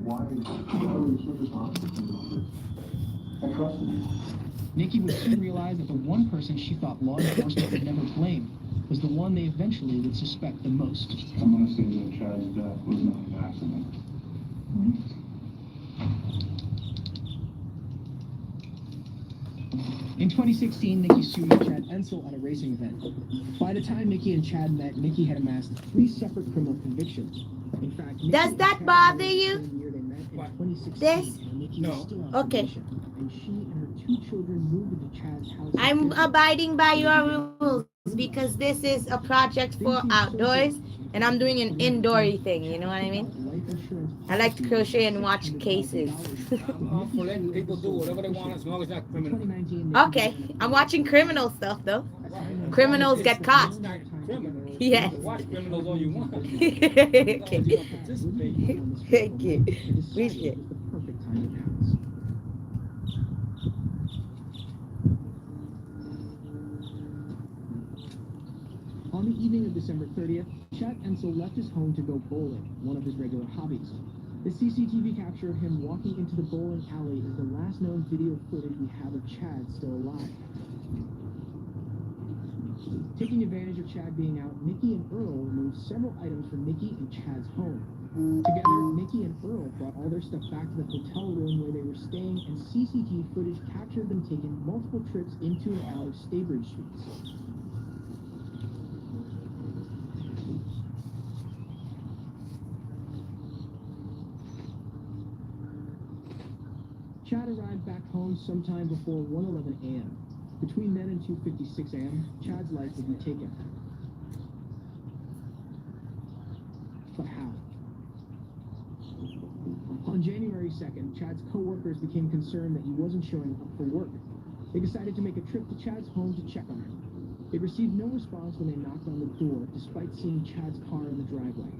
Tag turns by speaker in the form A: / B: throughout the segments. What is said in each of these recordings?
A: why are you so responsible for this? I trusted you.
B: Nikki would soon realize that the one person she thought law enforcement would never blame was the one they eventually would suspect the most.
A: I'm going to say that Chad's death was not an accident.
B: In 2016, Nikki sued Chad Ensel at a racing event. By the time Nikki and Chad met, Nikki had amassed 3 separate criminal convictions. In fact, Nikki
C: Does that bother you? This?
D: No.
C: Okay.
B: And she and her 2 children moved into Chad's house.
C: I'm abiding by your rules because this is a project for outdoors and I'm doing an indoory thing, you know what I mean? I like to crochet and watch cases.
D: I'm for letting people do whatever they want as long as it's not criminal.
C: Okay, I'm watching criminal stuff though. Criminals get caught.
D: It's not criminal.
C: Yes.
D: You can watch criminals all you want.
C: Okay.
D: You don't participate.
C: Thank you. Appreciate it.
B: On the evening of December 30th, Chad Ensel left his home to go bowling, one of his regular hobbies. The CCTV capture of him walking into the bowling alley is the last known video footage we have of Chad still alive. Taking advantage of Chad being out, Nikki and Earl removed several items from Nikki and Chad's home. Together, Nikki and Earl brought all their stuff back to the hotel room where they were staying, and CCTV footage captured them taking multiple trips into and out of Staybridge Suites. Chad arrived back home sometime before 1:11 a.m. Between then and 2:56 a.m., Chad's life would be taken. But how? On January 2nd, Chad's co-workers became concerned that he wasn't showing up for work. They decided to make a trip to Chad's home to check on him. They received no response when they knocked on the door, despite seeing Chad's car in the driveway.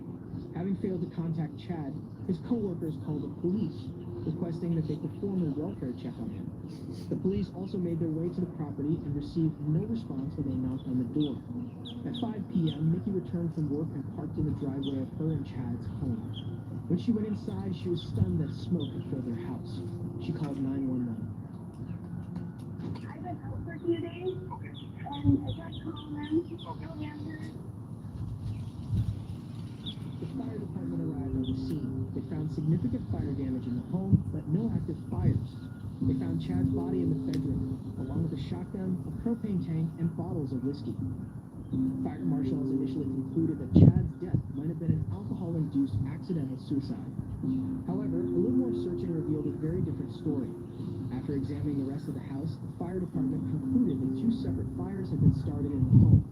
B: Having failed to contact Chad, his co-workers called the police, requesting that they perform a welfare check on him. The police also made their way to the property and received no response when they knocked on the door. At 5 p.m., Nikki returned from work and parked in the driveway of her and Chad's home. When she went inside, she was stunned that smoke had filled her house. She called 911.
E: I've been out for a few days, and I tried calling them, no answer.
B: The fire department arrived on the scene. They found significant fire damage in the home, but no active fires. They found Chad's body in the bedroom, along with a shotgun, a propane tank, and bottles of whiskey. Fire marshals initially concluded that Chad's death might have been an alcohol-induced accidental suicide. However, a little more searching revealed a very different story. After examining the rest of the house, the fire department concluded that 2 separate fires had been started in the home,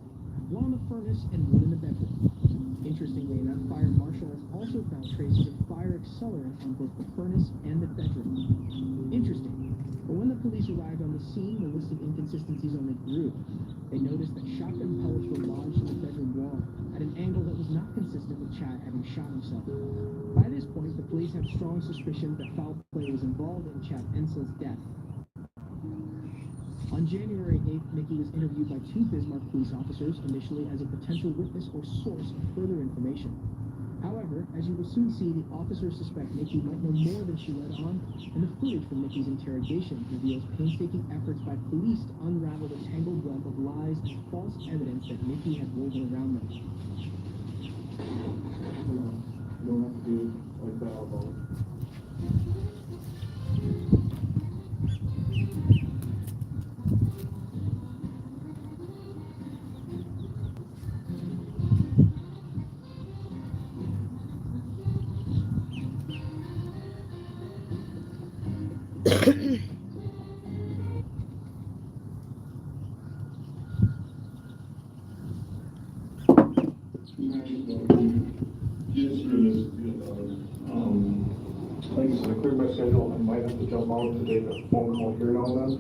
B: one in the furnace and one in the bedroom. Interestingly enough, fire marshals also found traces of fire accelerant on both the furnace and the bedroom. Interesting. But when the police arrived on the scene, the list of inconsistencies only grew. They noticed that shotgun pellets were lodged in the bedroom wall at an angle that was not consistent with Chad having shot himself. By this point, the police had strong suspicion that foul play was involved in Chad Ensel's death. On January 8th, Nikki was interviewed by 2 Bismarck police officers, initially as a potential witness or source of further information. However, as you will soon see, the officers suspect Nikki might know more than she let on, and the footage from Nikki's interrogation reveals painstaking efforts by police to unravel the tangled web of lies and false evidence that Nikki had woven around them.
A: You don't have to do like that alone. Like I said, I cleared my schedule. I might have to jump out to take a phone call here now and then,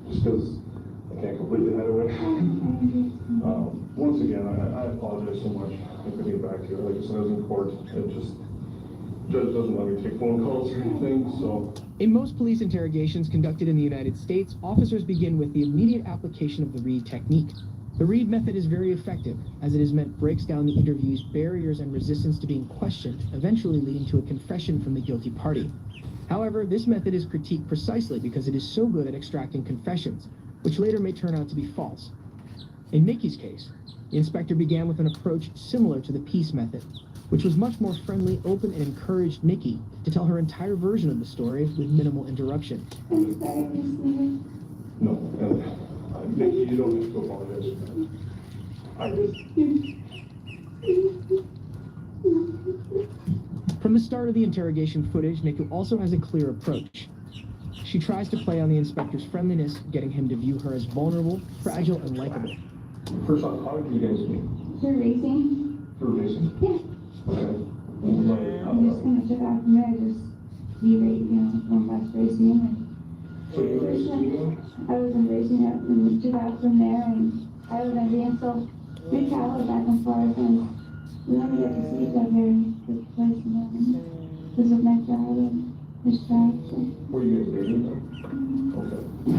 A: just because I can't completely head away. Once again, I apologize so much. I couldn't get back to you. Like I said, I was in court. It just, judge doesn't let me take phone calls or anything, so.
B: In most police interrogations conducted in the United States, officers begin with the immediate application of the Reed technique. The Reed method is very effective, as it is meant breaks down the interview's barriers and resistance to being questioned, eventually leading to a confession from the guilty party. However, this method is critiqued precisely because it is so good at extracting confessions, which later may turn out to be false. In Nikki's case, the inspector began with an approach similar to the peace method, which was much more friendly, open, and encouraged Nikki to tell her entire version of the story with minimal interruption.
E: I'm sorry, Miss Lily.
A: No, Nikki, you don't have to apologize. I just,
B: From the start of the interrogation footage, Nikki also has a clear approach. She tries to play on the inspector's friendliness, getting him to view her as vulnerable, fragile, and likable.
A: first off, how did you guys meet?
E: You're racing?
A: Through racing?
E: Yeah.
A: Okay.
E: I'm just gonna check out from there, just be right, going back to racing.
A: So you were racing?
E: I was in racing up and took out from there, and I was in being so we traveled back and forth, and we only get to see each other in this place, because of my job and his job. So.
A: Were you guys dating then? Okay.
E: We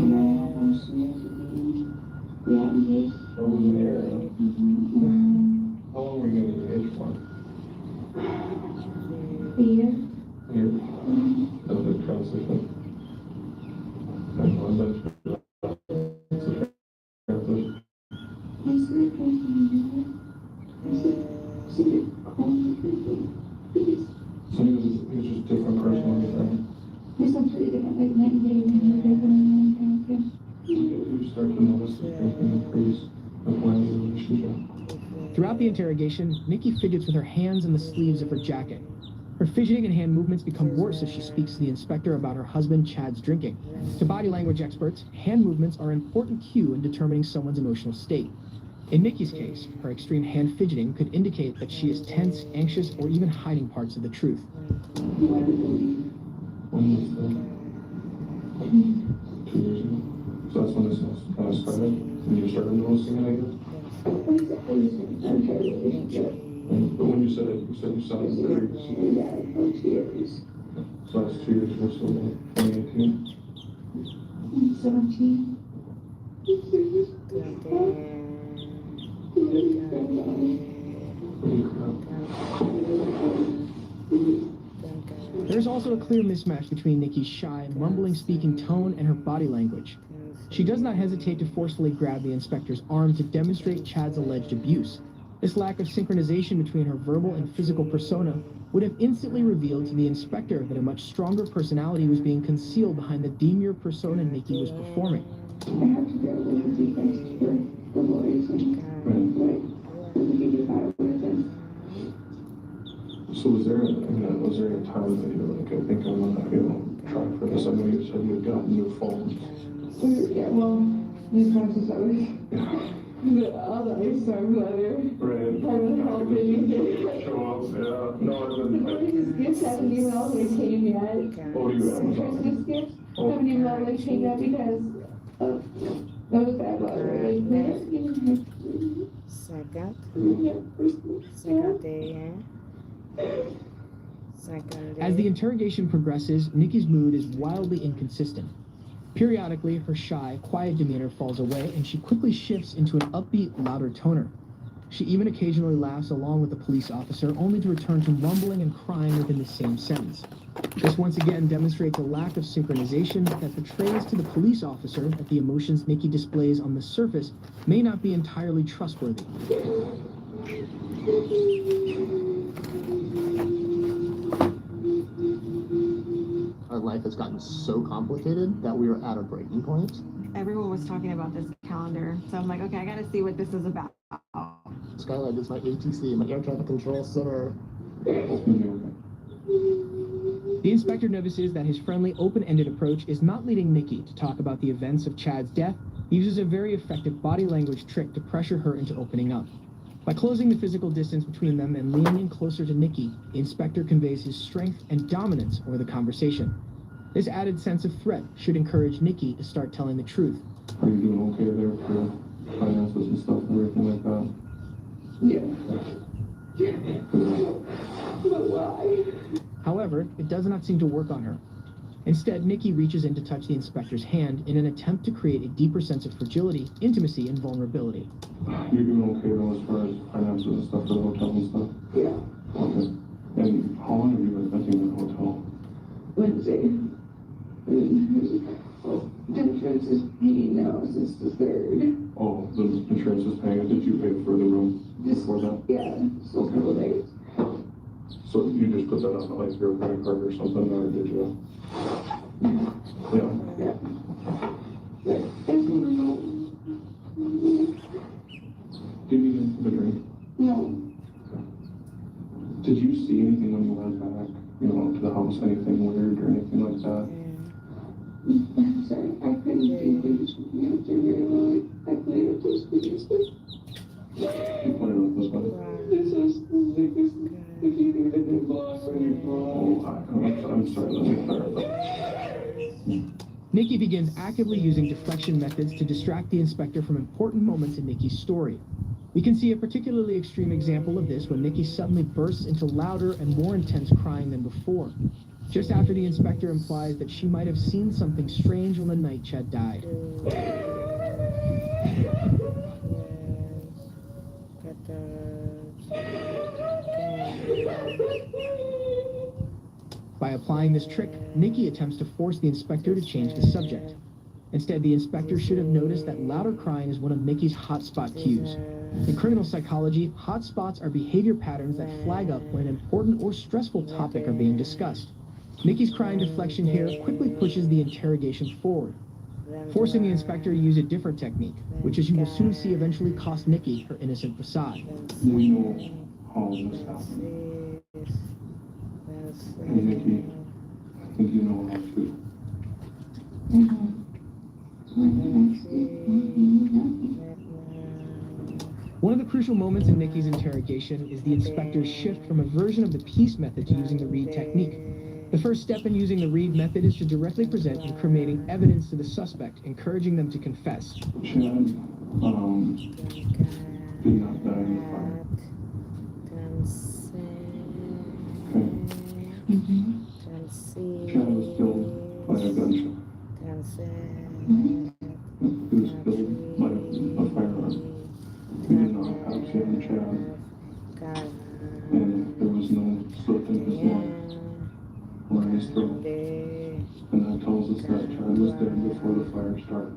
E: got engaged.
A: That was in the area.
E: Mm-hmm.
A: How long were you engaged for?
E: A year.
A: A year? That was a big transition. And when that transition?
E: He's a good person. He's a cool person.
A: So he was just a different person when you think.
E: He's completely different, like night and day, when you're different and everything.
A: You start to notice the things increase of when you relationship.
B: Throughout the interrogation, Nikki fidgets with her hands in the sleeves of her jacket. Her fidgeting and hand movements become worse as she speaks to the inspector about her husband Chad's drinking. To body language experts, hand movements are an important cue in determining someone's emotional state. In Nikki's case, her extreme hand fidgeting could indicate that she is tense, anxious, or even hiding parts of the truth.
A: When was that? 2 years ago. So that's when this kind of started? When you started noticing it, I guess? But when you said it, you saw it in 2 years. So that's 2 years ago, so 2018?
E: 17.
B: There's also a clear mismatch between Nikki's shy, mumbling speaking tone and her body language. She does not hesitate to forcefully grab the inspector's arm to demonstrate Chad's alleged abuse. This lack of synchronization between her verbal and physical persona would have instantly revealed to the inspector that a much stronger personality was being concealed behind the demure persona Nikki was performing.
E: I have to go with the defense for the lawyers and
A: So was there a time that you were like, I think I'm gonna, try for this? I know you said you had gotten new phones.
E: Yeah, well, new phones is always all the other stuff leather.
A: Right. Show up, yeah. No, I've been.
E: Christmas gifts haven't even all the way came yet.
A: Oh, you Amazon?
E: Christmas gifts haven't even all the way came yet because of those bad weather. Like,
C: Second.
B: As the interrogation progresses, Nikki's mood is wildly inconsistent. Periodically, her shy, quiet demeanor falls away, and she quickly shifts into an upbeat, louder toner. She even occasionally laughs along with the police officer, only to return to mumbling and crying within the same sentence. This once again demonstrates a lack of synchronization that betrays to the police officer that the emotions Nikki displays on the surface may not be entirely trustworthy.
F: Our life has gotten so complicated that we are at a breaking point.
G: Everyone was talking about this calendar, so I'm like, okay, I gotta see what this is about.
F: Skylight is my ATC, my air traffic control center.
B: The inspector notices that his friendly, open-ended approach is not leading Nikki to talk about the events of Chad's death. He uses a very effective body language trick to pressure her into opening up. By closing the physical distance between them and leaning in closer to Nikki, the inspector conveys his strength and dominance over the conversation. This added sense of threat should encourage Nikki to start telling the truth.
A: Are you doing okay there for finances and stuff and everything like that?
E: But why?
B: However, it does not seem to work on her. Instead, Nikki reaches in to touch the inspector's hand in an attempt to create a deeper sense of fragility, intimacy, and vulnerability.
A: You're doing okay though as far as finances and stuff for the hotel and stuff?
E: Yeah.
A: Okay. And how long have you been renting the hotel?
E: Wednesday. Oh, the insurance is paying now since the 3rd.
A: Oh, the insurance is paying it. Did you pay for the room before that?
E: Yeah, so a couple days.
A: So you just put that on like your credit card or something, or did you? Yeah.
E: Yeah.
A: Do you need the drink?
E: No.
A: Did you see anything when you went back, to the house, anything weird or anything like that?
E: I'm sorry, I couldn't do things very well. I played with those videos.
A: You pointed out this one?
E: This is the video that they blocked when you
A: Oh, I'm sorry, let me clarify.
B: Nikki begins actively using deflection methods to distract the inspector from important moments in Nikki's story. We can see a particularly extreme example of this when Nikki suddenly bursts into louder and more intense crying than before, just after the inspector implies that she might have seen something strange on the night Chad died. By applying this trick, Nikki attempts to force the inspector to change the subject. Instead, the inspector should have noticed that louder crying is one of Nikki's hotspot cues. In criminal psychology, hotspots are behavior patterns that flag up when an important or stressful topic are being discussed. Nikki's crying deflection here quickly pushes the interrogation forward, forcing the inspector to use a different technique, which, as you will soon see, eventually cost Nikki her innocent facade.
A: We know how this happened. And Nikki, I think you know how to.
B: One of the crucial moments in Nikki's interrogation is the inspector's shift from a version of the peace method to using the read technique. The first step in using the read method is to directly present incriminating evidence to the suspect, encouraging them to confess.
A: Chad, did not die in the fire. Okay. Chad was killed by a gunshot. He was killed by a firearm. We did not have autopsy on Chad. And there was no slit in his lung or in his throat. And that tells us that Chad was dead before the fire started.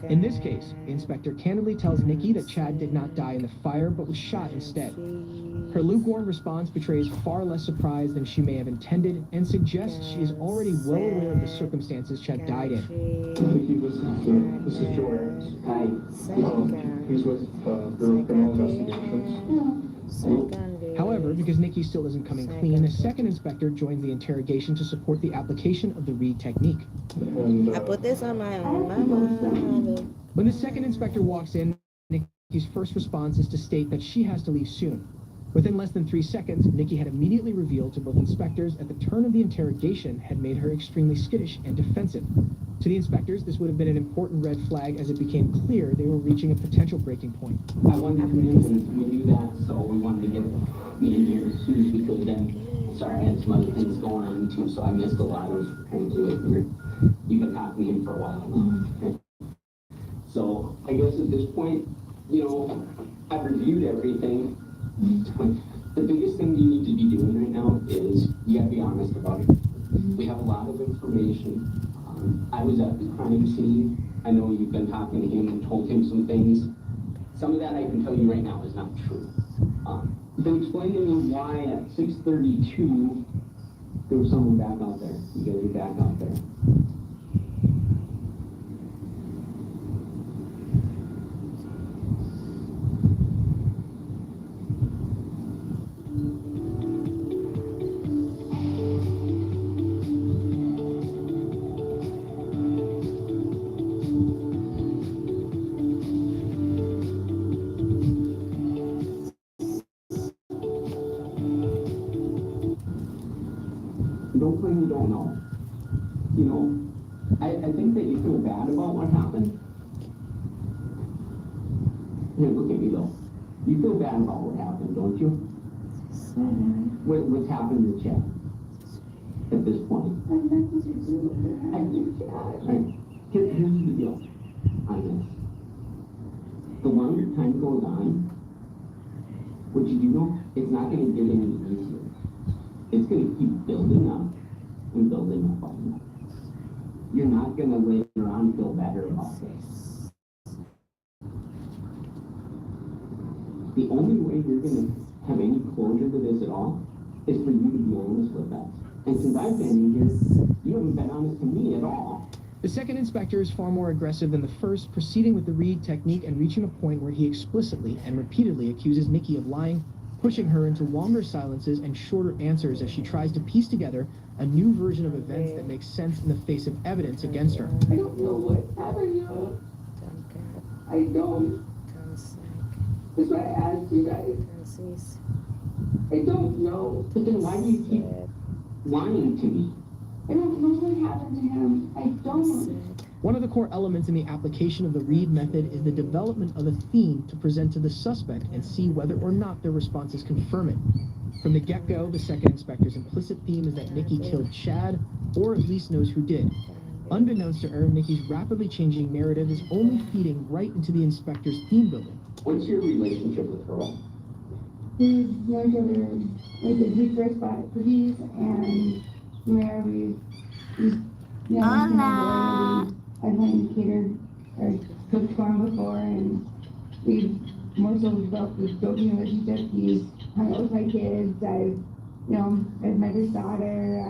B: In this case, the inspector candidly tells Nikki that Chad did not die in the fire but was shot instead. Her lukewarm response betrays far less surprise than she may have intended and suggests she is already well aware of the circumstances Chad died in.
A: Nikki, this is Joanne. Hi. He's with Bureau of Criminal Investigations.
B: However, because Nikki still isn't coming clean, a second inspector joins the interrogation to support the application of the read technique.
A: And,
C: I put this on my own.
B: When the second inspector walks in, Nikki's first response is to state that she has to leave soon. Within less than 3 seconds, Nikki had immediately revealed to both inspectors at the turn of the interrogation had made her extremely skittish and defensive. To the inspectors, this would have been an important red flag as it became clear they were reaching a potential breaking point.
H: I wanted to come in when we knew that, so we wanted to get me in here as soon as we could. And sorry, I had some other things going on too, so I missed a lot of trying to do it. You've been talking to him for a while now. So I guess at this point, I've reviewed everything. The biggest thing you need to be doing right now is you gotta be honest about it. We have a lot of information. I was at the crime scene. I know you've been talking to him and told him some things. Some of that I can tell you right now is not true. Then explain to me why at 6:32 there was someone back out there. You guys are back out there. Don't claim you don't know. I think that you feel bad about what happened. Here, look at me though. You feel bad about what happened, don't you? What's happened to Chad? at this point.
E: I'm not going to do
H: I
E: it.
H: think, here's the deal on this. The longer time goes on, what you do know, it's not gonna get any easier. It's gonna keep building up and building up on you. You're not gonna later on feel better about this. The only way you're gonna have any closure to this at all is for you to be honest with us. And since I've been in here, you haven't been honest to me at all.
B: The second inspector is far more aggressive than the first, proceeding with the Reed technique and reaching a point where he explicitly and repeatedly accuses Nikki of lying, pushing her into longer silences and shorter answers as she tries to piece together a new version of events that makes sense in the face of evidence against her.
E: I don't know what happened, you know. I don't. That's why I asked you guys. I don't know.
H: But then why do you keep lying to me?
E: I don't know what happened to him. I don't.
B: One of the core elements in the application of the Reed method is the development of a theme to present to the suspect and see whether or not their responses confirm it. From the get-go, the second inspector's implicit theme is that Nikki killed Chad, or at least knows who did. Unbeknownst to her, Nikki's rapidly changing narrative is only feeding right into the inspector's theme building.
H: What's your relationship with Earl?
E: We know each other, like, we first bought cookies, and where we I've been catered or cooked for him before, and we more so developed this joking relationship. He's hung out with my kids. I've met his daughter.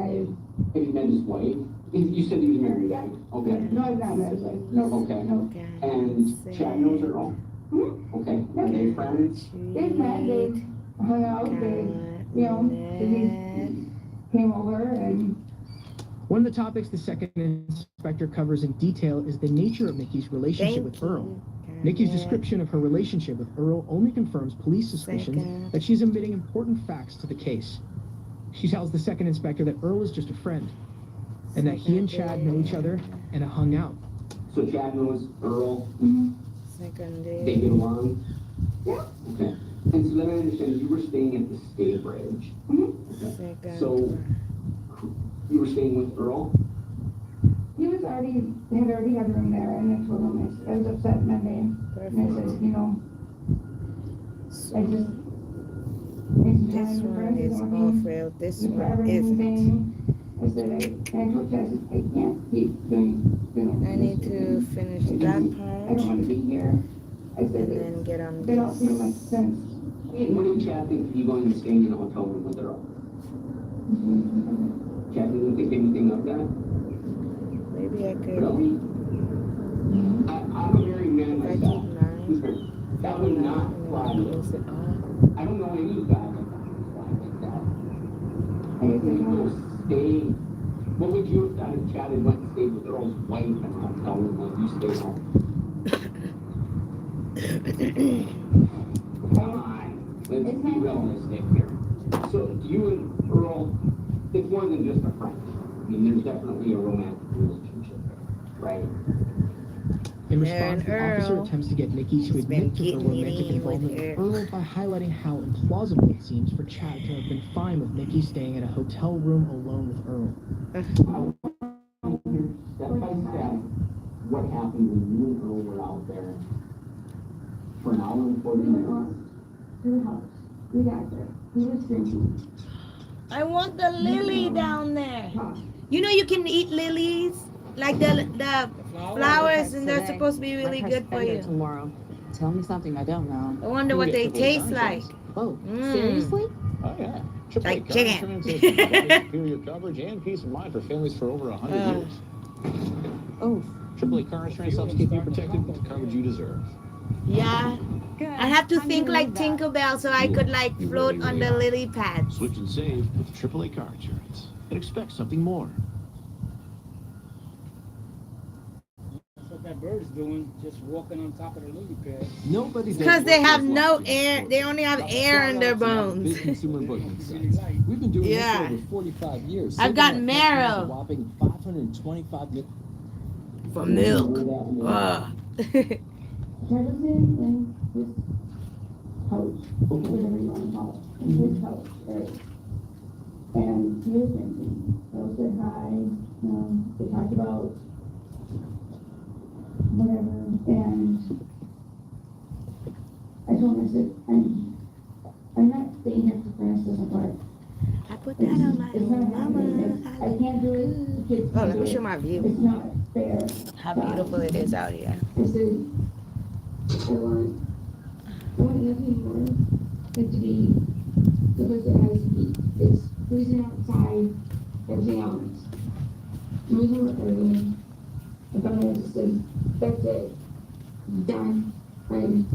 H: Have you met his wife? You said he was married, right? Okay.
E: No, I've not met his wife. No.
H: Okay.
E: No.
H: And Chad knows Earl?
E: Hmm?
H: Okay.
E: No.
H: Are they friends?
E: They've met. They've hung out. They came over and.
B: One of the topics the second inspector covers in detail is the nature of Nikki's relationship with Earl. Nikki's description of her relationship with Earl only confirms police suspicions that she's omitting important facts to the case. She tells the second inspector that Earl is just a friend, and that he and Chad know each other and have hung out.
H: So Chad knows Earl?
E: Mm-hmm.
H: They get along?
E: Yeah.
H: Okay. And so then I understand you were staying at the Stay Bridge.
E: Mm-hmm.
H: Okay. So you were staying with Earl?
E: He had already had a room there, and I told him I was upset Monday, and I said, I just
C: This one is awful. This one isn't.
E: I said, I told Chad, I can't keep doing
C: I need to finish that
E: I don't
C: part
E: want to be here. I said,
C: and then get on
E: it all
C: this.
E: pretty much sense.
H: What did Chad think of you going and staying in a hotel room with Earl? Chad didn't think anything of that?
C: Maybe I could.
H: Really? I'm a married man
C: If I
H: myself.
C: keep 9.
H: That would not fly me.
C: Close it off.
H: I don't know any guy that would fly like that. I think you go stay. What would you have done if Chad had went and stayed with Earl's wife in a hotel room while you stayed home? Come on, let's be realistic here. So you and Earl, it's more than just a friend. I mean, there's definitely a romantic relationship there, right?
B: In response, the officer
C: Earl
B: attempts to get Nikki to
C: has been
B: admit to her
C: getting
B: romantic
C: it in
B: involvement
C: with
B: with Earl by highlighting how implausible it seems for Chad to have been fine with Nikki staying in a hotel room alone with Earl.
H: I want to hear step by step what happened when you and Earl were out there for an hour and 40
E: We went
H: minutes.
E: off to the house. We got there. We were drinking.
C: I want the lily down there. You know you can eat lilies, like the flowers, and they're supposed to be really good for you.
I: Tomorrow. Tell me something I don't know.
C: I wonder what they taste like.
I: Oh,
C: Mm.
I: seriously?
J: Oh, yeah.
C: Like
J: AAA
C: chicken.
J: Car Insurance has provided superior coverage and peace of mind for families for over 100 years.
I: Oh,
J: AAA Car Insurance helps keep you protected with the coverage you deserve.
C: Yeah.
I: good.
C: I have to
I: I'm
C: think
I: gonna
C: like
I: leave that.
C: Tinkerbell so I could like
J: You
C: float
J: really,
C: on
J: really
C: the
J: are.
C: lily pads.
J: Switch and save with AAA Car Insurance and expect something more.
D: That's what that bird's doing, just walking on top of the lily pad.
K: Nobody
C: Because they have no air. They only have air in their
K: Big
C: bones.
K: consumer booking
D: It's really
K: sites.
D: light.
K: We've been doing
C: Yeah.
K: this for over 45 years.
C: I've got
K: saving our customers
C: marrow.
K: a whopping 525
C: For milk.
E: Chad was in his house, whatever you want to call it, in his house, right? And he was drinking. I was you know, they talked about whatever, and I told him, I said, I'm not staying here for this doesn't work.
C: I put that on my
E: It's not
C: own
E: happening.
C: mama.
E: I can't do it. The kids
C: Oh,
E: can't
C: let
E: do
C: me show
E: it.
C: my view.
E: It's not fair.
C: How beautiful it is out here.
E: I said, I want nothing more than to be the place that has heat. It's freezing outside, everything else. Losing what everything. I finally just said, that's it. Done. I'm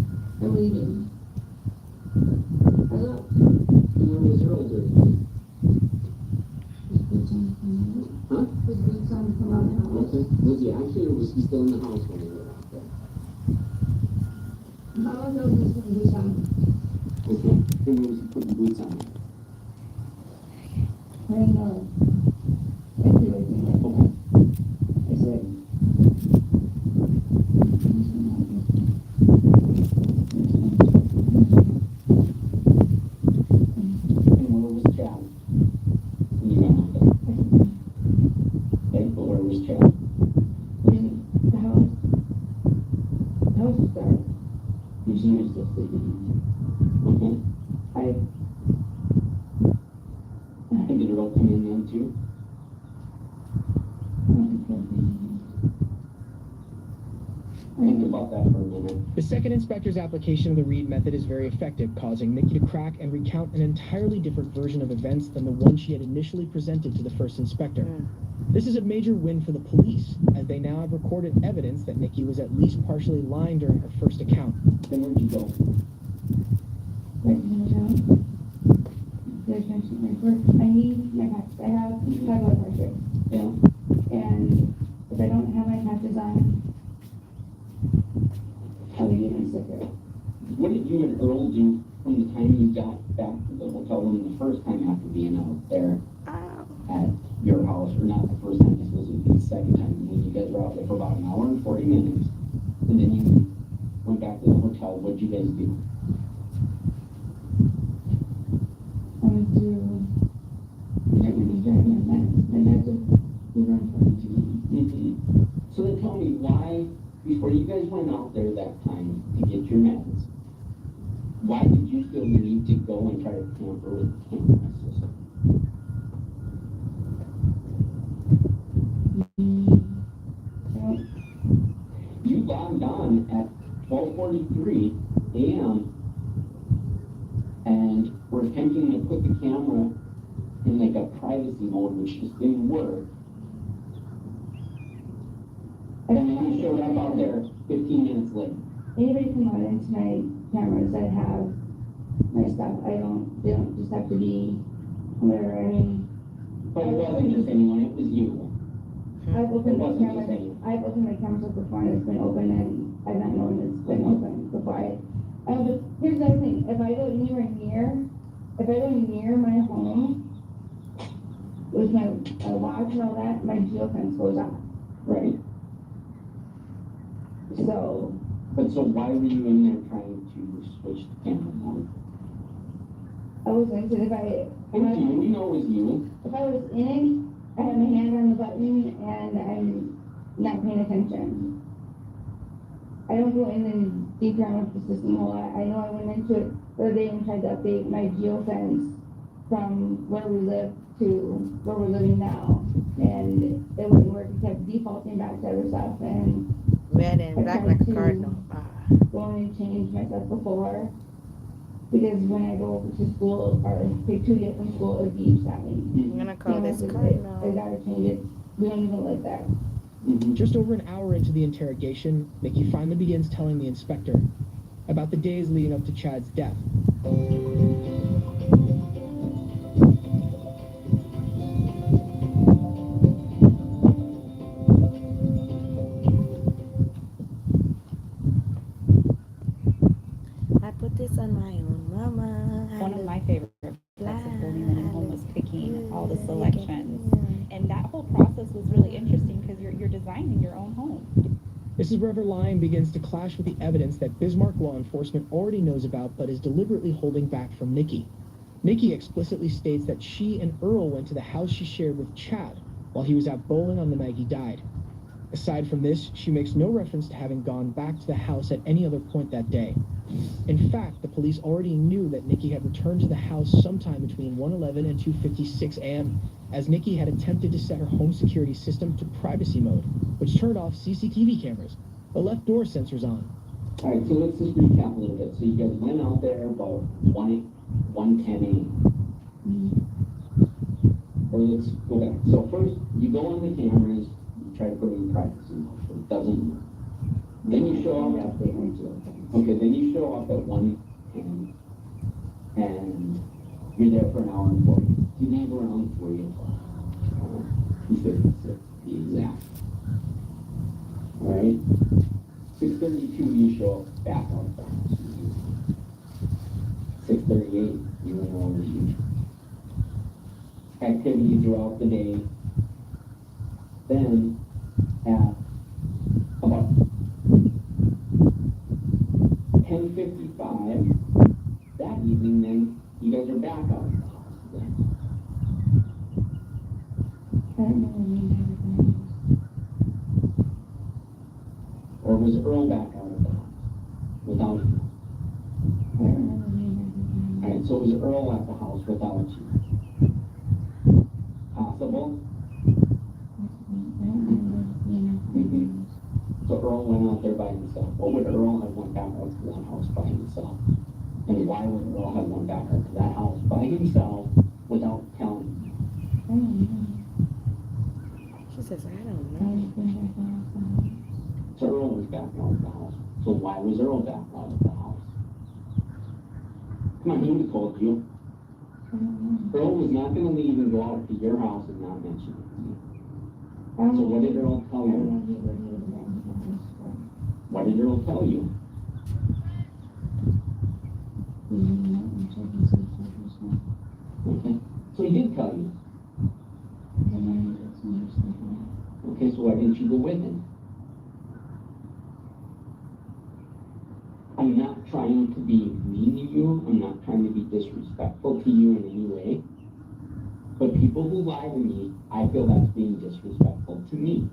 E: leaving. I left.
H: Where was Earl doing?
E: His boots on come out.
H: Huh?
E: His boots on come out of the house.
H: Okay. Was he actually, or was he still in the house when they were out there?
E: How was those boots on?
H: Okay. Then where was he putting boots on?
E: I didn't know. I feel like you know.
H: Okay.
E: I said,
H: And where was Chad? When you went out there? Okay, but where was Chad?
E: in the house. The house was dark. And she was still sleeping.
H: Okay.
E: I
H: And did Earl come in then too? Think about that for a minute.
B: The second inspector's application of the Reed method is very effective, causing Nikki to crack and recount an entirely different version of events than the one she had initially presented to the first inspector. This is a major win for the police, as they now have recorded evidence that Nikki was at least partially lying during her first account.
H: Then where'd you go?
E: Right in the house. There's my work. I need my patches. I have high blood pressure.
H: Yeah.
E: And if I don't have my patches on, I'll be even sicker.
H: What did you and Earl do from the time you got back to the hotel room the first time after being out there at your house? Or not the first time, this was the second time, when you guys were out there for about an hour and 40 minutes. And then you went back to the hotel. What'd you guys do?
E: I went to check my driving and that's it. We were on 42.
H: So then tell me why, before you guys went out there that time to get your meds, why did you feel the need to go and try to tamper with the camera system? You logged on at 12:43 a.m. and were attempting to put the camera in like a privacy mode, which just didn't work. And then you showed up out there 15 minutes later.
E: Anybody can log into my cameras that have my stuff. They don't just have to be whatever. I mean,
H: But it wasn't just anyone, it was you.
E: I've opened my
H: It wasn't
E: cameras.
H: just anyone.
E: I've opened my cameras before and it's been open and I've not known it's been open before. But here's the other thing. If I go near my home with my watch and all that, my geofence goes off.
H: Right.
E: So
H: But so why were you in there trying to switch the camera on?
E: I was going to,
H: It was you, we know it was you.
E: if I was in it, I had my hand on the button and I'm not paying attention. I don't go in and deep down with the system a lot. I know I went into it the other day and tried to update my geofence from where we live to where we're living now. And it wouldn't work. It kept defaulting back to other stuff. And
C: Red and black like a cardinal.
E: go in and change myself before. Because when I go over to school or take 2 days from school, it beeps at me.
C: I'm gonna call this
E: I
C: cardinal.
E: gotta change it. We don't even live there.
B: Just over an hour into the interrogation, Nikki finally begins telling the inspector about the days leading up to Chad's death.
C: I put this on my own mama.
L: One of my favorite parts of building a new home was picking all the selections. And that whole process was really interesting because you're designing your own home.
B: Mrs. Reverline begins to clash with the evidence that Bismarck law enforcement already knows about but is deliberately holding back from Nikki. Nikki explicitly states that she and Earl went to the house she shared with Chad, while he was out bowling on the night he died. Aside from this, she makes no reference to having gone back to the house at any other point that day. In fact, the police already knew that Nikki had returned to the house sometime between 1:11 and 2:56 a.m., as Nikki had attempted to set her home security system to privacy mode, which turned off CCTV cameras, but left door sensors on.
H: All right, so let's just recap a little bit. So you guys went out there about 1:10 a.m. Or let's go back. So first, you go on the cameras, you try to put in privacy mode, but it doesn't work. Then you show up at then you show up at 1:10, and you're there for an hour and 40. You leave around 3 o'clock. 2:56, to be exact. All right. 6:32, you show up back out the house. 6:38, you went over to you. Activity throughout the day. Then, at about 10:55 that evening, then you guys are back out of the house again.
E: I don't know when you never.
H: Or was Earl back out of the house without you?
E: I don't know when you never.
H: Alright, so it was Earl at the house without you. Possible? So Earl went out there by himself. What would Earl have went back out to that house by himself? And why would Earl have went back out to that house by himself without telling you?
E: I don't know.
C: She says, I don't know.
H: So Earl was back out of the house. So why was Earl back out of the house? Come on, he would have told you. Earl was not going to leave and go out to your house and not mention it. So what did Earl tell you? What did Earl tell you? Okay. So he did tell you. Okay, so why didn't you go with him? I'm not trying to be mean to you. I'm not trying to be disrespectful to you in any way. But people who lie to me, I feel that's being disrespectful to me.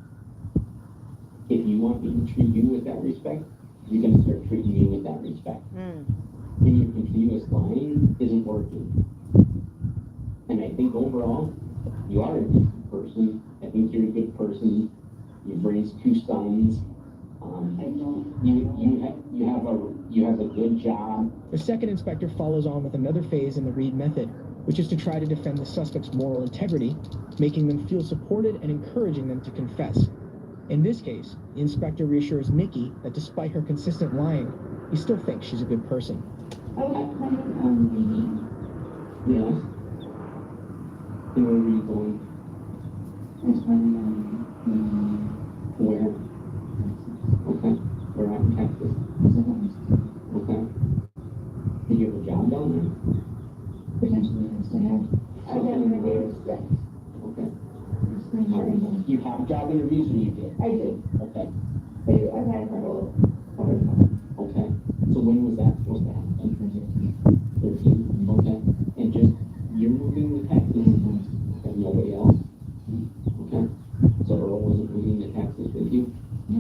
H: If you want me to treat you with that respect, you're going to start treating me with that respect. And your continuous lying isn't working. And I think overall, you are a decent person. I think you're a good person. You've raised 2 sons. You have a good job.
B: The second inspector follows on with another phase in the Reed method, which is to try to defend the suspect's moral integrity, making them feel supported and encouraging them to confess. In this case, the inspector reassures Nikki that despite her consistent lying, he still thinks she's a good person.
E: I was planning on leaving.
H: Yes. And where were you going?
E: I was planning on leaving.
H: Where? Okay. We're out in Texas. Okay. Did you have a job down there?
E: Potentially, yes, I have. I've never been able to stay.
H: Okay. You have job interviews or you did?
E: I did.
H: Okay.
E: I've had a couple over the phone.
H: Okay. So when was that supposed to happen? 13. Okay. And just, you're moving to Texas and nobody else? Okay. So Earl wasn't moving to Texas with you?
E: No.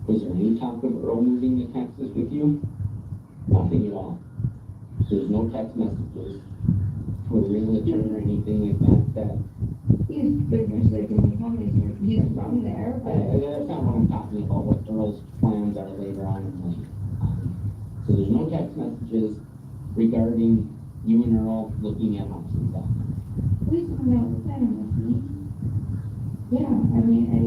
H: Was there any talk of Earl moving to Texas with you? Nothing at all. There's no text messages to a realtor or anything like that.
E: He's pretty much like in the county. He's from there, but
H: That's not what I'm talking about, what Earl's plans are later on in life. So there's no text messages regarding you and Earl looking at houses down there.
E: we found out the pattern with me. Yeah, I mean, I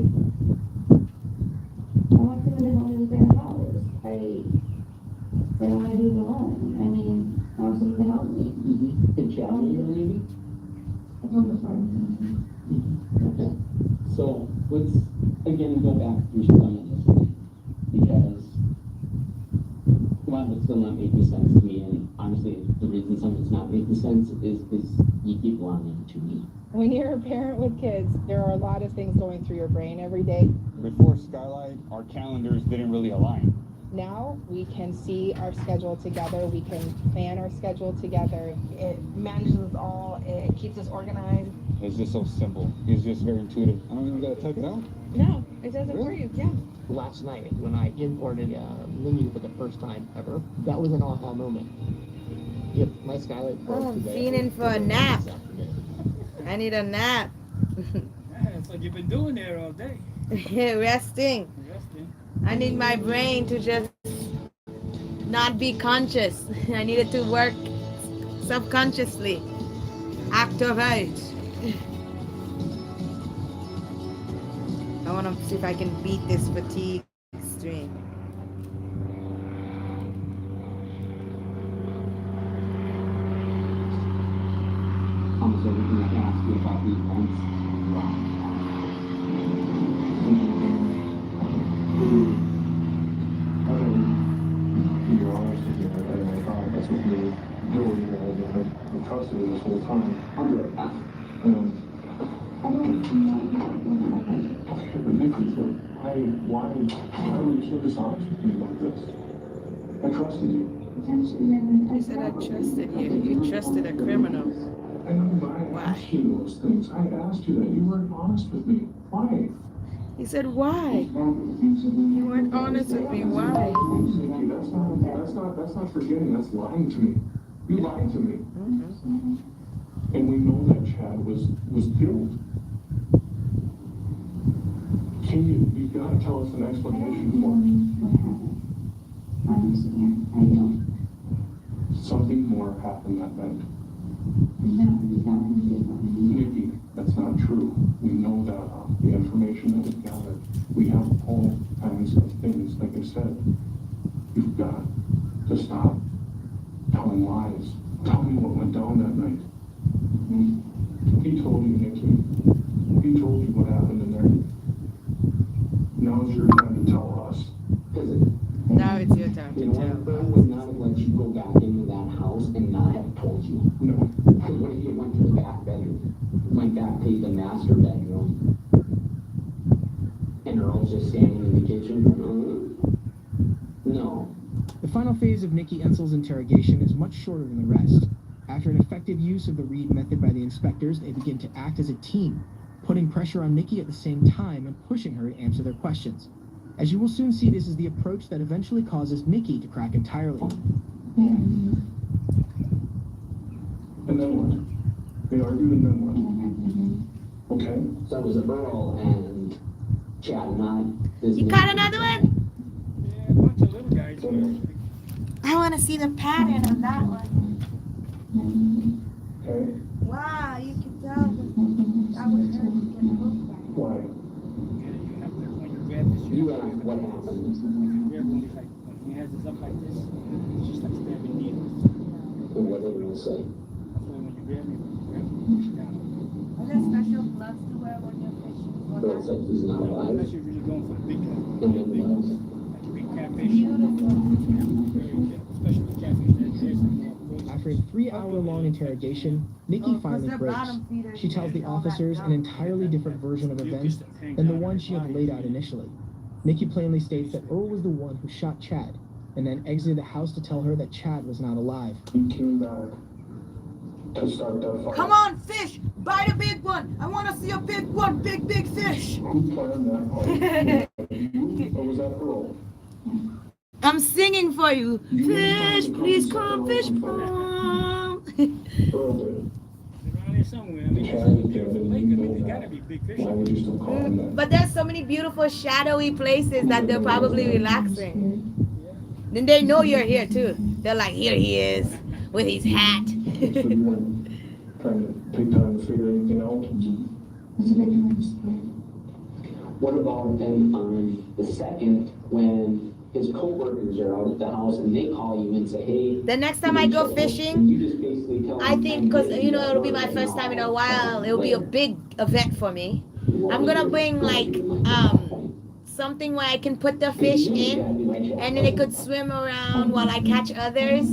E: want someone to help me with their house. I don't want to do it alone. I mean, I want someone to help me.
H: Did you tell me you're leaving?
E: I told the farm.
H: Okay. So let's again go back through some of this because it's still not making sense to me, and honestly the reason some of it's not making sense is because you keep lying to me.
M: When you're a parent with kids, there are a lot of things going through your brain every day.
N: Before Skylight, our calendars didn't really align.
M: Now we can see our schedule together, we can plan our schedule together.
G: It manages all, it keeps us organized,
N: It's just so simple. It's just very intuitive. I don't even gotta type it out.
G: No, it does it for you. Yeah.
F: Last night, when I imported Lily for the first time ever, that was an aha moment. Yep, my Skylight
C: Oh, I'm
F: today.
C: feeling for a nap. I need a nap.
D: That's what you've been doing there all day.
C: Resting. I need my brain to just not be conscious. I need it to work subconsciously. Activate. I want to see if I can beat this fatigue stream.
H: Almost everything I can ask you about the events.
A: You're honest with me, I thought that's what you were doing, I trusted you this whole time.
H: I'll be right back.
E: I don't know.
A: Okay, but Nikki, so why were you so dishonest with me like this? I trusted you.
C: I said I trusted you. You trusted a criminal.
A: I know, but I asked you those things. I asked you that. You weren't honest with me. Why?
C: He said, why? You weren't honest with me. Why?
A: Nikki, that's not forgetting. That's lying to me. You lied to me. And we know that Chad was killed. You gotta tell us an explanation for it.
E: Honestly, I don't.
A: Something more happened that night.
E: No.
A: Nikki, that's not true. We know that the information that we gathered, we have all kinds of things. Like I said, you've got to stop telling lies. Tell me what went down that night. He told you, Nikki. He told you what happened in there. Now it's your time to tell us.
C: Now it's your time to tell.
H: I would not have let you go back into that house and not have told you.
A: No.
H: Because what if you went to the back bedroom? Went back to the master bedroom. And Earl's just standing in the kitchen? No.
B: The final phase of Nikki Ensel's interrogation is much shorter than the rest. After an effective use of the Reed method by the inspectors, they begin to act as a team, putting pressure on Nikki at the same time and pushing her to answer their questions. As you will soon see, this is the approach that eventually causes Nikki to crack entirely.
A: And then what? They argued and then what? Okay.
H: So it was Earl and Chad, not this.
C: You got another one?
D: Yeah, a bunch of little guys.
C: I want to see the pattern on that one.
A: Okay.
C: Wow, you can tell that was her to get hooked by.
A: Why?
H: You asked what happened.
D: When he has this up like this, it's just like stabbing needles.
H: And what did they say?
D: That's why when you grab me, push down.
C: Are there special gloves to wear when you're fishing?
H: Earl said he's not alive.
D: Unless you're really going for the big
H: And then
D: big
H: what else?
D: like big catfish. Especially catfish that there's
B: After a 3-hour-long interrogation, Nikki finally breaks. She tells the officers an entirely different version of events than the one she had laid out initially. Nikki plainly states that Earl was the one who shot Chad, and then exited the house to tell her that Chad was not alive.
A: He came back to start that fire.
C: Come on, fish! Bite a big one! I want to see a big one! Big fish!
A: Who planned that part? You? Or was that Earl?
C: I'm singing for you. Fish, please come, fish pond.
A: Earl did.
D: around here somewhere. I mean,
A: Chad
D: it's a
A: did,
D: beautiful
A: and
D: lake. I
A: you
D: mean,
A: know
D: there
A: that.
D: gotta be big fish.
A: Why would you still call him that?
C: But there's so many beautiful shadowy places that they're probably relaxing. Then they know you're here too. They're like, here he is with his hat.
A: So you weren't trying to take time to figure anything out?
H: What about then on the second when his co-workers are out at the house and they call you and say, hey.
C: The next time I go fishing,
H: you just basically tell
C: I
H: them,
C: think, because, you know, it'll be my first time in a while. It'll be a big event for me. I'm going to bring, like, something where I can put the fish in, and then it could swim around while I catch others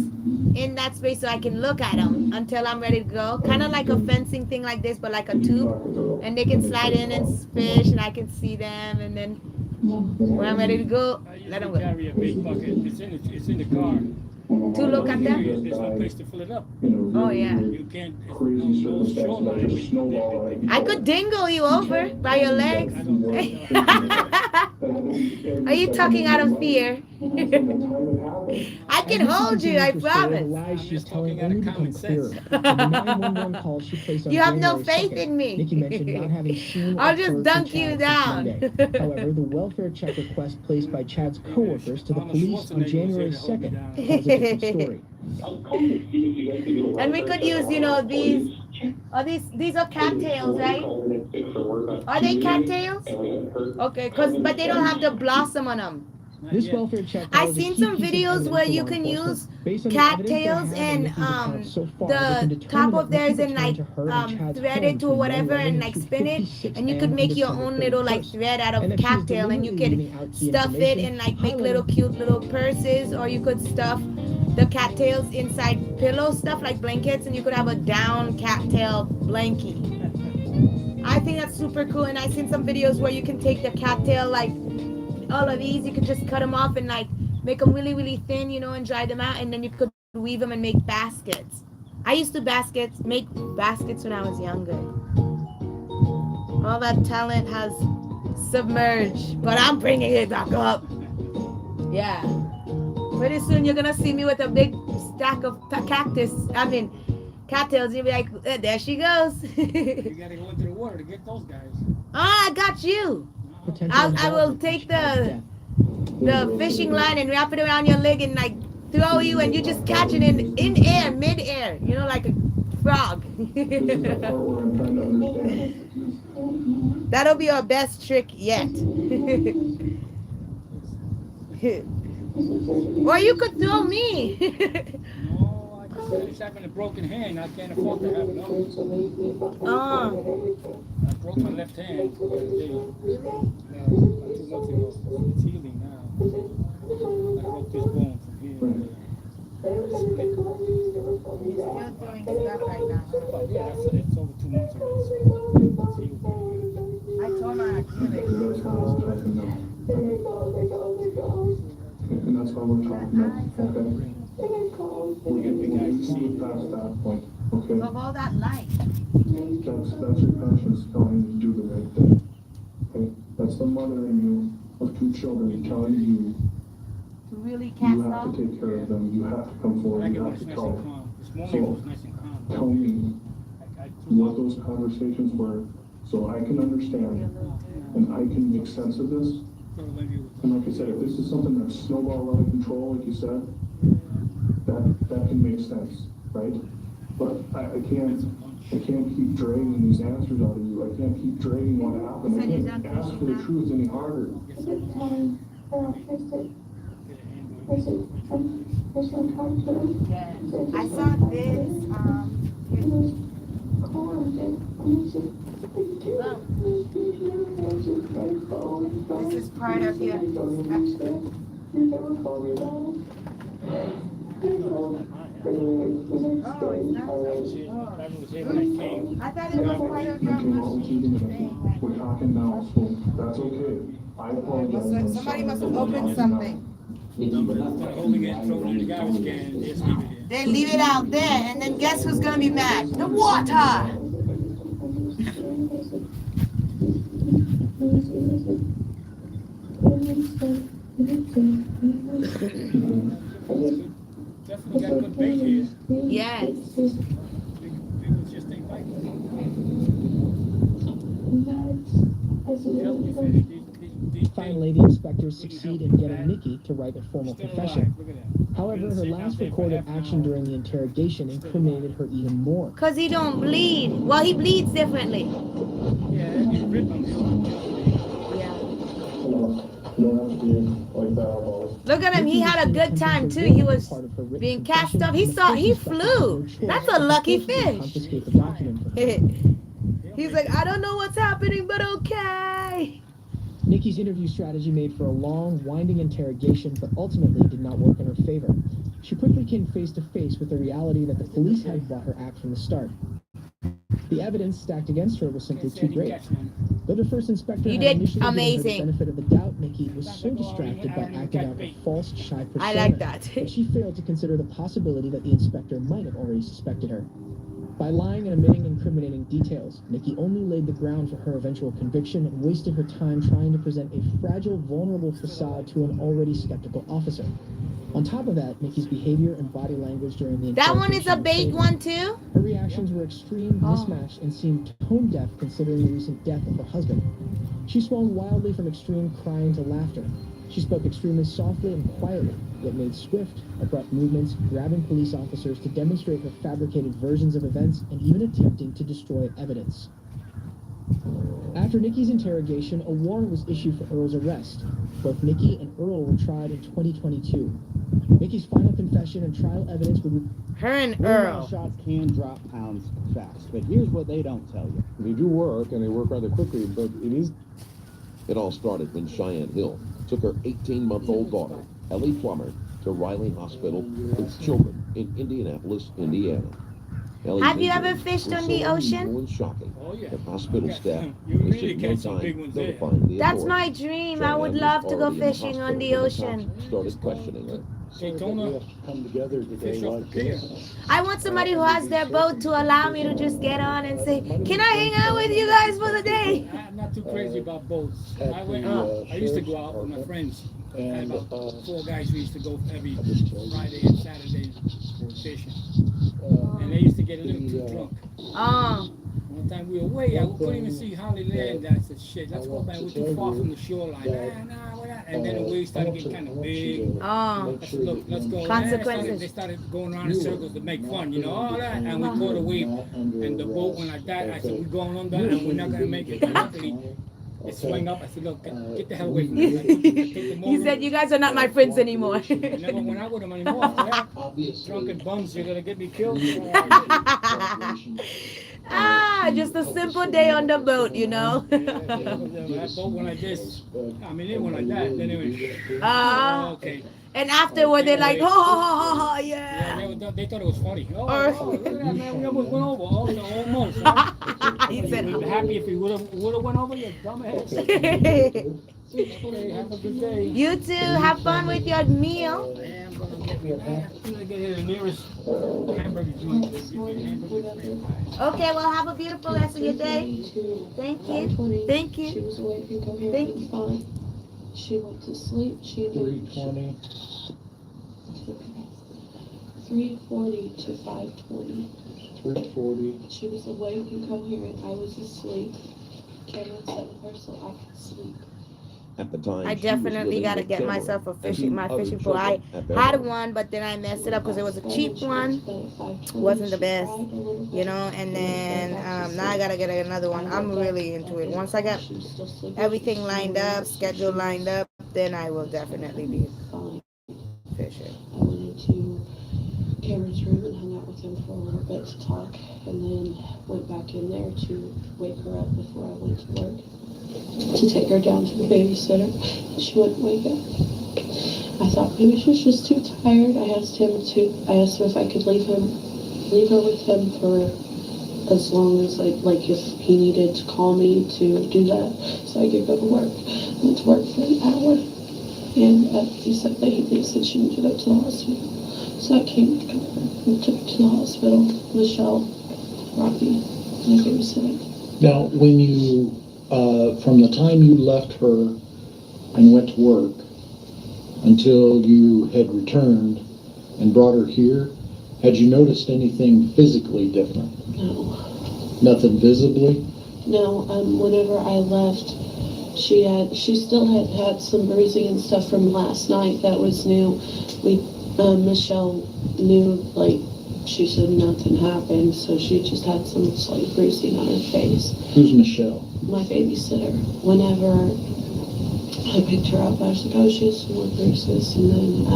C: in that space so I can look at them until I'm ready to go. Kind of like a fencing thing like this, but like a tube. And they can slide in and fish, and I can see them, and then when I'm ready to go, let them go.
D: Carry a big bucket. It's in the car.
C: To look at them?
D: There's no place to fill it up.
C: Oh yeah.
D: You can't.
A: Crazy circumstances that just snowball out of
C: I could dingle you over by your legs. Are you talking out of fear? I can hold you, I
B: The
C: promise.
B: lies she's telling only become clearer. In the 911 call she placed on
C: You have no
B: January
C: faith
B: 2nd,
C: in me.
B: Nikki mentioned not having seen or
C: I'll just
B: heard
C: dunk
B: from
C: you
B: Chad
C: down.
B: since Monday. However, the welfare check request placed by Chad's coworkers to the police on January 2nd tells a different story.
C: And we could use, you know, these are cattails, right? Are they cattails? Okay, but they don't have the blossom on them.
B: This welfare check
C: I've
B: follows a
C: seen
B: key
C: some
B: piece of
C: videos
B: evidence
C: where
B: for
C: you
B: law
C: can use
B: enforcement. Based on the
C: cattails
B: evidence they have
C: and
B: Nikki's account so far, they can
C: the
B: determine
C: top
B: that
C: of theirs
B: Nikki
C: and like
B: returned to her and Chad's
C: thread
B: home
C: it or
B: between
C: whatever
B: 1:11
C: and like spin it,
B: 2:56
C: and you
B: a.m.
C: could
B: on
C: make your
B: December
C: own little like
B: 31st.
C: thread out of
B: And that she was
C: cattail, and you
B: deliberately
C: could
B: leaving out key
C: stuff it
B: information,
C: and like make little
B: highlighting
C: cute little purses, or you could stuff the cattails inside pillow stuff like blankets, and you could have a down cattail blankie. I think that's super cool, and I've seen some videos where you can take the cattail, like all of these, you could just cut them off and like make them really, really thin, you know, and dry them out, and then you could weave them and make baskets. I used to make baskets when I was younger. All that talent has submerged, but I'm bringing it back up. Yeah. Pretty soon you're gonna see me with a big stack of cattails. You'll be like, there she goes.
D: You gotta go into the water to get those guys.
C: I got you. I will take the fishing line and wrap it around your leg and like throw you, and you just catch it in air, mid-air, you know, like a frog. That'll be our best trick yet. Or you could throw me.
D: No, I just having a broken hand. I can't afford to have it. I broke my left hand the other day. 2 months ago. It's healing now. I broke this bone from here.
C: You're throwing stuff right now.
D: But yeah, it's over 2 months already. So it's healed.
C: I tore my Achilles.
A: And that's why we're talking about, okay? We're getting past that point, okay?
C: Of all that light.
A: That's your conscience telling you to do the right thing, okay? That's the mother in you of 2 children telling you
C: To really
A: you
C: cast
A: have
C: off.
A: to take care of them, you have to come forward, you have to tell them.
D: This morning was nice and calm.
A: Tell me what those conversations were, so I can understand and I can make sense of this. And like I said, if this is something that's snowballed out of control, like you said, that can make sense, right? But I can't keep dragging these answers out of you. I can't keep dragging what happened. I can't ask for the truth any harder.
C: Yeah. I saw this, this is part of your inspection. I thought it was part of your machine.
A: We're talking now, so that's okay. I apologize.
C: Somebody must have opened something.
D: Holding it, throwing it in the garbage can, and just leave it there.
C: They leave it out there, and then guess who's gonna be mad? The water!
D: Definitely got good bait here.
C: Yes.
D: People just ain't biting.
B: Fine lady inspectors succeed in getting Nikki to write a formal confession. However, her last recorded action during the interrogation incriminated her even more.
C: Cause he don't bleed. Well, he bleeds differently. Look at him. He had a good time too. He was being cast off. He flew. That's a lucky fish. He's like, I don't know what's happening, but okay.
B: Nikki's interview strategy made for a long, winding interrogation, but ultimately did not work in her favor. She quickly came face to face with the reality that the police had brought her act from the start. The evidence stacked against her was simply too great. Though the first inspector
C: You
B: had
C: did
B: initially given her the
C: amazing.
B: benefit of the doubt, Nikki was so distracted by acting out a false, shy persona
C: I like that.
B: she failed to consider the possibility that the inspector might have already suspected her. By lying and omitting incriminating details, Nikki only laid the ground for her eventual conviction and wasted her time trying to present a fragile, vulnerable facade to an already skeptical officer. On top of that, Nikki's behavior and body language during the
C: That one is a
B: interrogation
C: big
B: were
C: one too?
B: her reactions were extreme, mismatched, and seemed tone-deaf considering the recent death of her husband. She swung wildly from extreme crying to laughter. She spoke extremely softly and quietly, yet made swift, abrupt movements, grabbing police officers to demonstrate her fabricated versions of events and even attempting to destroy evidence. After Nikki's interrogation, a warrant was issued for Earl's arrest. Both Nikki and Earl were tried in 2022. Nikki's final confession and trial evidence would...
C: Her and
O: Earl.
C: Earl.
O: Shots can drop pounds fast, but here's what they don't tell you.
J: They do work, and they work rather quickly, but
P: It all started when Cheyenne Hill took her 18-month-old daughter, Ellie Plummer, to Riley Hospital with children in Indianapolis, Indiana. Ellie's
C: Have you ever
P: injuries
C: fished
P: were
C: on
P: so
C: the ocean?
P: unusual and shocking that hospital staff
D: You really
P: wasted no
D: catch some big
P: time
D: ones there.
P: notifying the
C: That's
P: authorities.
C: my dream. I would
P: Cheyenne
C: love
P: was
C: to go
P: already in the
C: fishing on
P: hospital
C: the
P: when
C: ocean.
P: cops started questioning her.
D: Daytona
O: come together today
D: fish off the pier.
C: I want somebody who has their boat to allow me to just get on and say, can I hang out with you guys for the day?
D: I'm not too crazy about boats. I used to go out with my friends. I had about 4 guys who used to go every Friday and Saturday fishing. And they used to get a little too drunk.
C: Oh.
D: One time we were way out, we couldn't even see Holly land. I said, shit, let's go back. We're too far from the shoreline. And then the waves started getting kind of big.
C: Oh.
D: I said, look, let's go.
C: Consequences.
D: They started going around in circles to make fun, you know, all that. And we caught a wave, and the boat went like that. I said, we're going under, and we're not going to make it. But luckily, it swung up. I said, look, get the hell away from me.
C: He said, you guys are not my friends anymore.
D: I never went out with them anymore after that. Drunken bums, you're going to get me killed.
C: Just a simple day on the boat, you know.
D: That boat went like this. I mean, it went like that. Then it went, okay.
C: And afterward, they're like, oh, yeah.
D: They thought it was funny. Oh, look at that, man. We almost went over. Oh, no, almost.
C: He said,
D: I'm happy if we would have went over, you dumbass. Okay, have a good day.
C: You too. Have fun with your meal.
D: I'm gonna get here the nearest hamburger joint.
C: Okay, well, have a beautiful rest of your day. Thank you. Thank you.
E: She was awake and coherent and fine. She went to sleep. She
O: 3:20.
E: 3:40 to 5:20.
O: 3:40.
E: She was awake and coherent. I was asleep. Cameron said her so I could sleep.
P: At the time,
C: I
P: she was
C: definitely
P: living
C: got to
P: with
C: get
P: Cameron
C: myself a
P: and
C: fishing,
P: two
C: my
P: other
C: fishing pole. I
P: children at their
C: had
P: home.
C: one, but then I messed it up because it was a cheap one. Wasn't the best, you know, and then now I got to get another one. I'm really into it. Once I got everything lined up, schedule lined up, then I will definitely be fishing.
E: I went into Cameron's room and hung out with him for a little bit to talk, and then went back in there to wake her up before I went to work, to take her down to the babysitter. She wouldn't wake up. I thought maybe she was just too tired. I asked him if I could leave her with him for as long as like if he needed to call me to do that, so I could go to work. I went to work for an hour, and he said that they said she needed to go to the hospital. So I came to her and took her to the hospital. Michelle, Robbie, my babysitter.
O: Now, when you, from the time you left her and went to work until you had returned and brought her here, had you noticed anything physically different?
E: No.
O: Nothing visibly?
E: No, whenever I left, she still had some bruising and stuff from last night that was new. Michelle knew, like, she said nothing happened, so she just had some slight bruising on her face.
O: Who's Michelle?
E: My babysitter. Whenever I picked her up, I was like, oh, she has some more bruises, and then,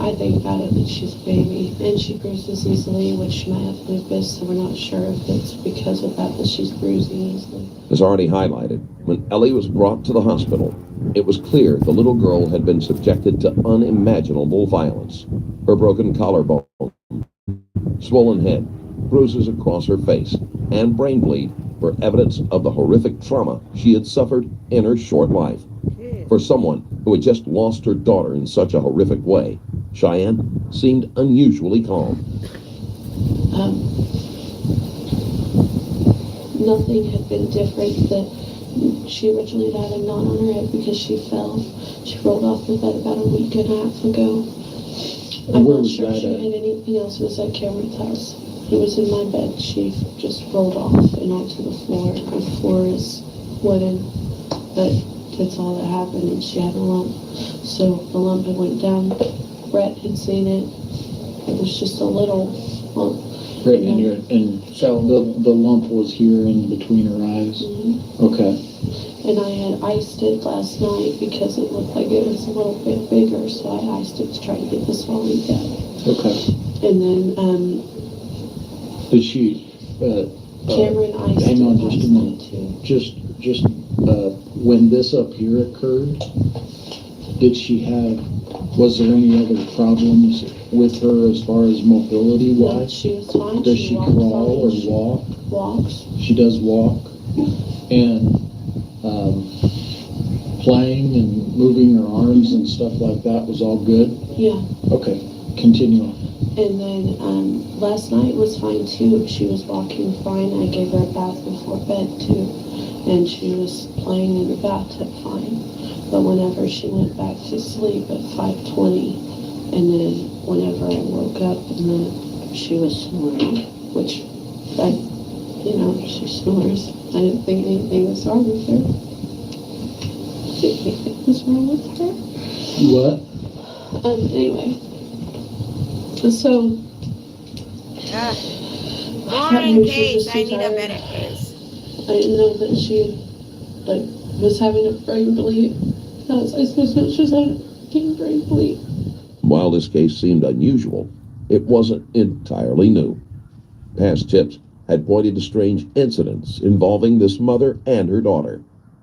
E: I think about it that she's a baby, and she bruises easily, which she might have lupus, so we're not sure if it's because of that she's bruising easily.
P: As already highlighted, when Ellie was brought to the hospital, it was clear the little girl had been subjected to unimaginable violence. Her broken collarbone, swollen head, bruises across her face, and brain bleed for evidence of the horrific trauma she had suffered in her short life. For someone who had just lost her daughter in such a horrific way, Cheyenne seemed unusually calm.
E: Nothing had been different. That she originally had a knot on her head because she fell. She rolled off the bed about a week and a half ago. I'm not sure if she had anything else. It was at Cameron's house. It was in my bed. She just rolled off and onto the floor. The floor is wooden, but that's all that happened, and she had a lump. So the lump had went down. Brett had seen it. It was just a little lump.
O: Right, and so the lump was here in between her eyes? Mm-hmm. Okay.
E: And I had iced it last night because it looked like it was a little bit bigger, so I iced it to try to get the swelling down. Okay. And then,
O: did she,
E: Cameron iced
O: hang on
E: it
O: just a
E: last
O: minute.
E: night too.
O: Just, when this up here occurred, did she have, was there any other problems with her as far as mobility wise?
E: No, she was fine.
O: Does she crawl or walk?
E: Walks.
O: She does walk. And playing and moving her arms and stuff like that was all good? Yeah. Okay, continue on.
E: And then last night was fine too. She was walking fine. I gave her a bath before bed too. And she was playing in the bathtub fine. But whenever she went back to sleep at 5:20, and then whenever I woke up, and then she was snoring, which she snores. I didn't think anything was wrong with her. I didn't think anything was wrong with her.
O: What?
E: Anyway. So.
C: Boring case. I need a better case.
E: I didn't know that she, was having a brain bleed. I was supposed to know she was having a brain bleed.
P: While this case seemed unusual, it wasn't entirely new. Past tips had pointed to strange incidents involving this mother and her daughter,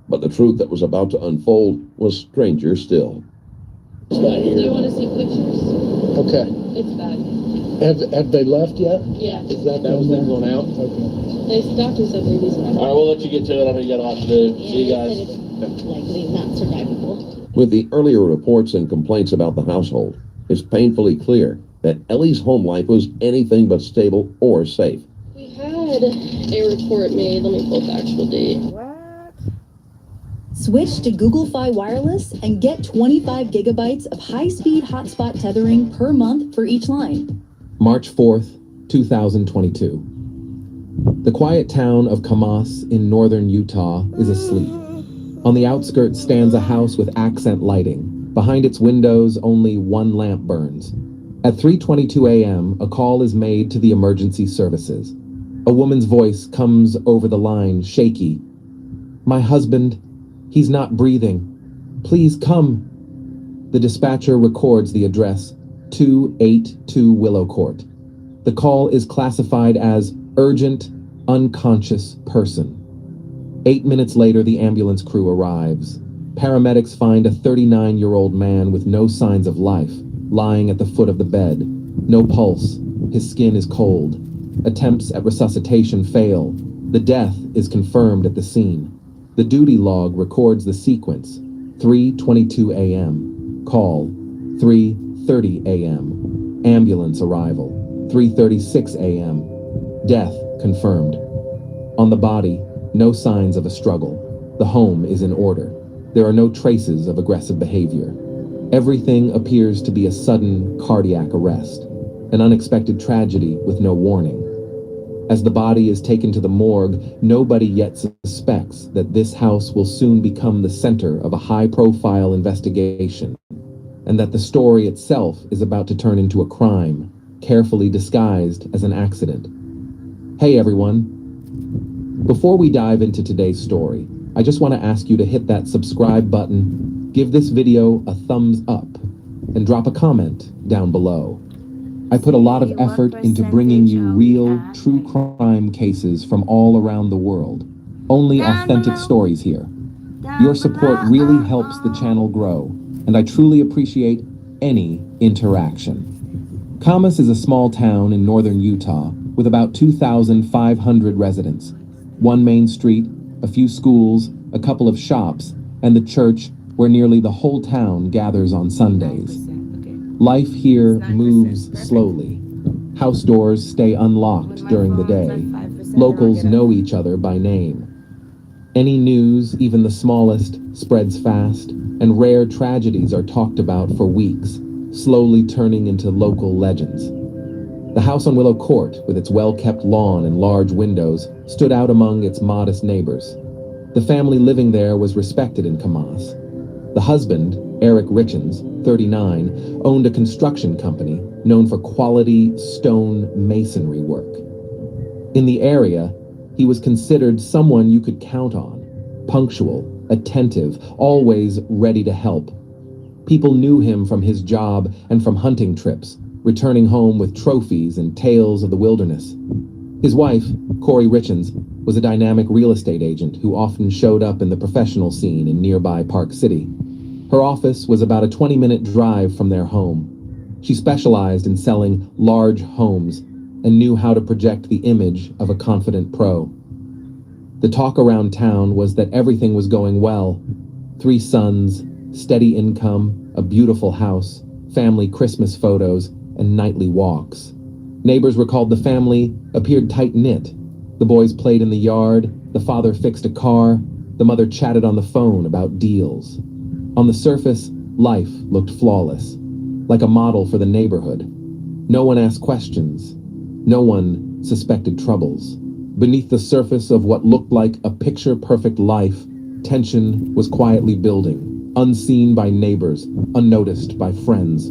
P: but the truth that was about to unfold was stranger still.
E: Do you want to see pictures?
O: Okay.
E: It's bad.
O: Have they left yet?
E: Yeah.
O: Is that was them going out? Okay.
E: The doctor said they're using it.
O: All right, we'll let you get to it. I know you got a lot to do. See you guys.
E: Likely not survivable.
P: With the earlier reports and complaints about the household, it's painfully clear that Ellie's home life was anything but stable or safe.
E: We had a report made. Let me pull the actual date.
Q: Switch to Google Fi Wireless and get 25 gigabytes of high-speed hotspot tethering per month for each line.
R: March 4th, 2022. The quiet town of Kamas in northern Utah is asleep. On the outskirts stands a house with accent lighting. Behind its windows, only one lamp burns. At 3:22 a.m., a call is made to the emergency services. A woman's voice comes over the line, shaky. "My husband, he's not breathing. Please come." The dispatcher records the address, 282 Willow Court. The call is classified as urgent, unconscious person. 8 minutes later, the ambulance crew arrives. Paramedics find a 39-year-old man with no signs of life, lying at the foot of the bed. No pulse. His skin is cold. Attempts at resuscitation fail. The death is confirmed at the scene. The duty log records the sequence. 3:22 a.m. Call. 3:30 a.m. Ambulance arrival. 3:36 a.m. Death confirmed. On the body, no signs of a struggle. The home is in order. There are no traces of aggressive behavior. Everything appears to be a sudden cardiac arrest, an unexpected tragedy with no warning. As the body is taken to the morgue, nobody yet suspects that this house will soon become the center of a high-profile investigation, and that the story itself is about to turn into a crime, carefully disguised as an accident. Hey everyone. Before we dive into today's story, I just want to ask you to hit that subscribe button, give this video a thumbs up, and drop a comment down below. I put a lot of effort into bringing you real, true crime cases from all around the world. Only authentic stories here. Your support really helps the channel grow, and I truly appreciate any interaction. Kamas is a small town in northern Utah with about 2,500 residents. One main street, a few schools, a couple of shops, and the church where nearly the whole town gathers on Sundays. Life here moves slowly. House doors stay unlocked during the day. Locals know each other by name. Any news, even the smallest, spreads fast, and rare tragedies are talked about for weeks, slowly turning into local legends. The house on Willow Court, with its well-kept lawn and large windows, stood out among its modest neighbors. The family living there was respected in Camas. The husband, Eric Richens, 39, owned a construction company known for quality stone masonry work. In the area, he was considered someone you could count on, punctual, attentive, always ready to help. People knew him from his job and from hunting trips, returning home with trophies and tales of the wilderness. His wife, Corey Richens, was a dynamic real estate agent who often showed up in the professional scene in nearby Park City. Her office was about a 20-minute drive from their home. She specialized in selling large homes and knew how to project the image of a confident pro. The talk around town was that everything was going well. 3 sons, steady income, a beautiful house, family Christmas photos, and nightly walks. Neighbors recalled the family appeared tight-knit. The boys played in the yard, the father fixed a car, the mother chatted on the phone about deals. On the surface, life looked flawless, like a model for the neighborhood. No one asked questions. No one suspected troubles. Beneath the surface of what looked like a picture-perfect life, tension was quietly building, unseen by neighbors, unnoticed by friends.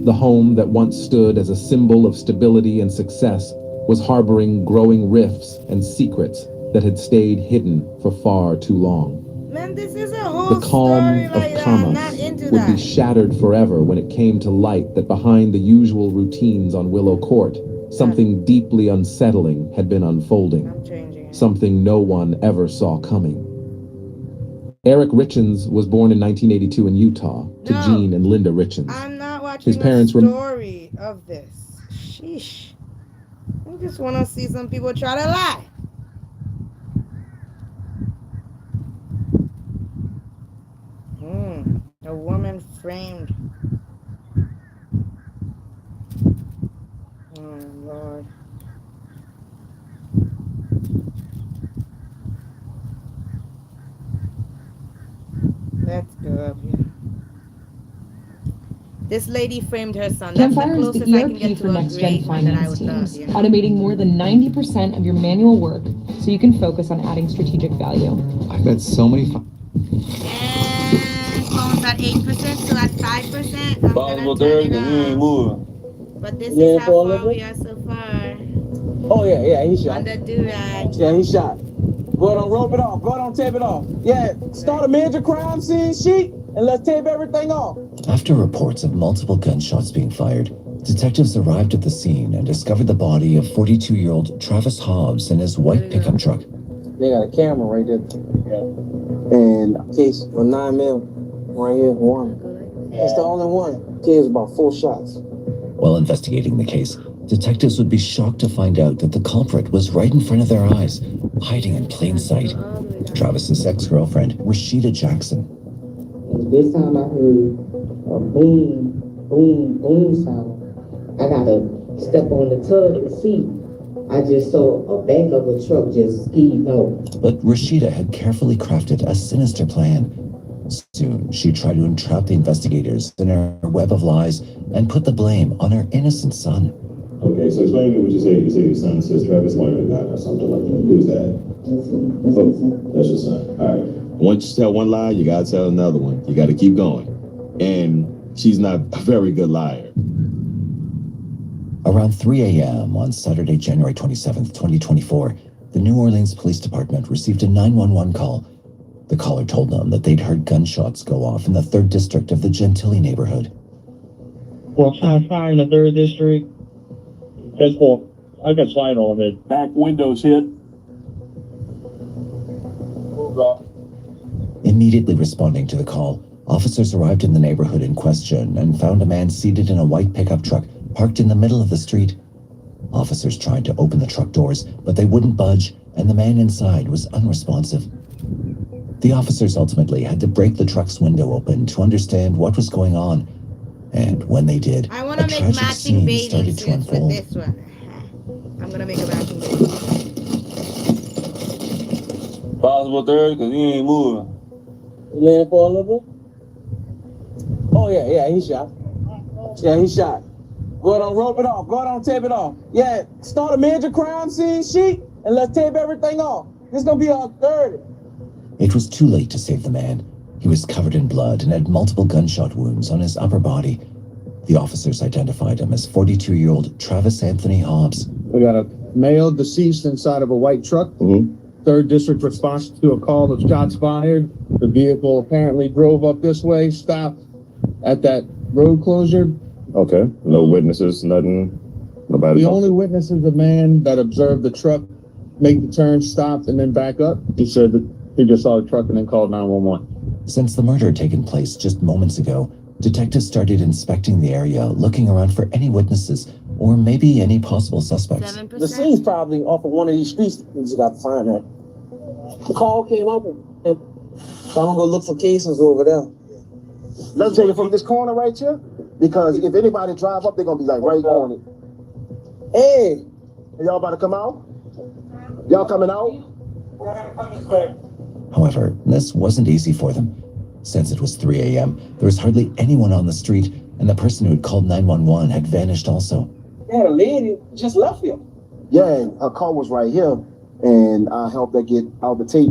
R: The home that once stood as a symbol of stability and success was harboring growing rifts and secrets that had stayed hidden for far too long.
C: Man, this is a whole
R: The calm
C: story
R: of
C: like that. I'm not
R: Camas
C: into
R: would be
C: that.
R: shattered forever when it came to light that behind the usual routines on Willow Court, something deeply unsettling had been unfolding. Something no one ever saw coming. Eric Richens was born in 1982 in Utah to Gene and Linda Richens.
C: I'm not watching
R: His parents
C: a
R: were
C: story of this. Sheesh. I just want to see some people try to lie. A woman framed. Oh, Lord. Let's go up here. This lady framed her son. That's the
S: Campfire is the
C: closest I can
S: ERP
C: get
S: for
C: to a
S: next-gen
C: great one that I
S: finance
C: would love,
S: teams,
C: you know.
S: automating more than 90% of your manual work so you can focus on adding strategic value.
K: I've met so many
C: And phones at 8%, so at 5%. I'm gonna turn it off. But this is how far we are so far.
T: Oh, yeah, he shot.
C: On the durag.
T: Yeah, he shot. Go ahead and rope it off. Go ahead and tape it off. Yeah, start a major crime scene sheet and let's tape everything off.
U: After reports of multiple gunshots being fired, detectives arrived at the scene and discovered the body of 42-year-old Travis Hobbs in his white pickup truck.
T: They got a camera right there. Yeah. And case a 9mm right here, one. It's the only one. Case about 4 shots.
U: While investigating the case, detectives would be shocked to find out that the culprit was right in front of their eyes, hiding in plain sight. Travis's ex-girlfriend, Rashida Jackson.
V: This time I heard a boom, boom, boom sound. I gotta step on the tub to see. I just saw a back of a truck just skiing out.
U: But Rashida had carefully crafted a sinister plan. Soon, she tried to entrap the investigators in her web of lies and put the blame on her innocent son.
W: Okay, so explain to me what you say. You say your son says Travis wanted a gun or something like that. Who's that? That's your son. All right. Once you tell one lie, you gotta tell another one. You gotta keep going. And she's not a very good liar.
U: Around 3 a.m. on Saturday, January 27th, 2024, the New Orleans Police Department received a 911 call. The caller told them that they'd heard gunshots go off in the 3rd District of the Gentilly neighborhood.
X: Well, fire in the 3rd District. That's cool. I got sight on it. Back windows hit.
U: Immediately responding to the call, officers arrived in the neighborhood in question and found a man seated in a white pickup truck parked in the middle of the street. Officers tried to open the truck doors, but they wouldn't budge, and the man inside was unresponsive. The officers ultimately had to break the truck's window open to understand what was going on, and when they did,
C: I want
U: a
C: to make
U: tragic
C: matching
U: scene
C: bathing
U: started to
C: suits with
U: unfold.
C: this one. I'm gonna make a matching bathing suit.
X: Possible third, because he ain't moving. You leaning for a little bit? Oh, yeah, he shot. Yeah, he shot. Go ahead and rope it off. Go ahead and tape it off. Yeah, start a major crime scene sheet, and let's tape everything off. This is going to be on 30.
U: It was too late to save the man. He was covered in blood and had multiple gunshot wounds on his upper body. The officers identified him as 42-year-old Travis Anthony Hobbs.
X: We got a male deceased inside of a white truck. Third district response to a call of shots fired. The vehicle apparently drove up this way, stopped at that road closure.
W: Okay. No witnesses, nothing. Nobody.
X: The only witness is the man that observed the truck make the turn, stopped, and then back up. He said that he just saw the truck and then called 911.
U: Since the murder had taken place just moments ago, detectives started inspecting the area, looking around for any witnesses or maybe any possible suspects.
C: 7%.
X: The scene's probably off of one of these streets. We just got to find her. The call came up, and so I'm gonna go look for cases over there. Let's take it from this corner right here, because if anybody drive up, they're gonna be like right on it. Hey, y'all about to come out? Y'all coming out?
U: However, this wasn't easy for them. Since it was 3 a.m., there was hardly anyone on the street, and the person who had called 911 had vanished also.
X: Yeah, the lady just left here. Yeah, her car was right here, and I helped her get out the tape.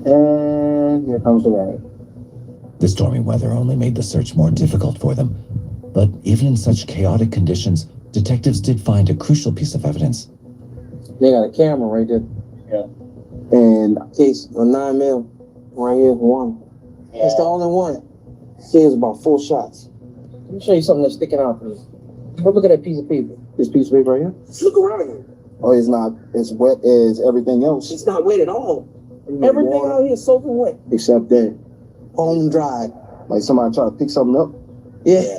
X: And here comes the rain.
U: The stormy weather only made the search more difficult for them. But even in such chaotic conditions, detectives did find a crucial piece of evidence.
X: They got a camera right there. Yeah. And case a 9mm right here for one. Yeah. It's the only one. Says about 4 shots. Let me show you something that's sticking out for you. Look at that piece of paper. This piece of paper right here. Look around here. Oh, it's not as wet as everything else. It's not wet at all. Everything out here is soaking wet. Except that home dry. Like somebody trying to pick something up. Yeah.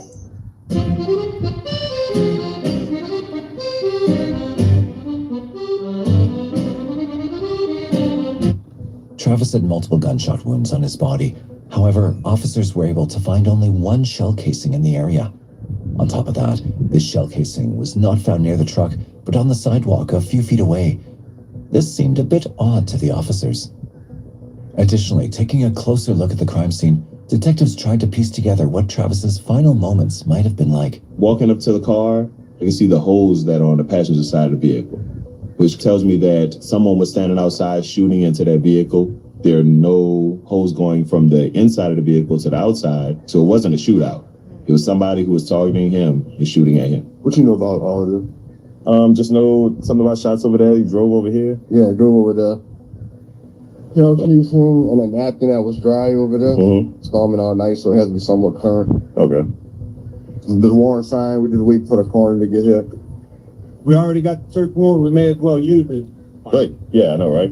U: Travis had multiple gunshot wounds on his body. However, officers were able to find only one shell casing in the area. On top of that, this shell casing was not found near the truck, but on the sidewalk a few feet away. This seemed a bit odd to the officers. Additionally, taking a closer look at the crime scene, detectives tried to piece together what Travis's final moments might have been like.
W: Walking up to the car, I can see the holes that are on the passenger side of the vehicle, which tells me that someone was standing outside shooting into that vehicle. There are no holes going from the inside of the vehicle to the outside, so it wasn't a shootout. It was somebody who was targeting him and shooting at him.
X: What you know about all of this?
W: Just know something about shots over there. He drove over here.
X: Yeah, I drove over there. Shell casing and a napkin that was dry over there. Storming all night, so it has to be somewhat current.
W: Okay.
X: The warrant sign, we just wait for the coroner to get here. We already got the search warrant, we may as well use it.
W: Right. Yeah, I know, right?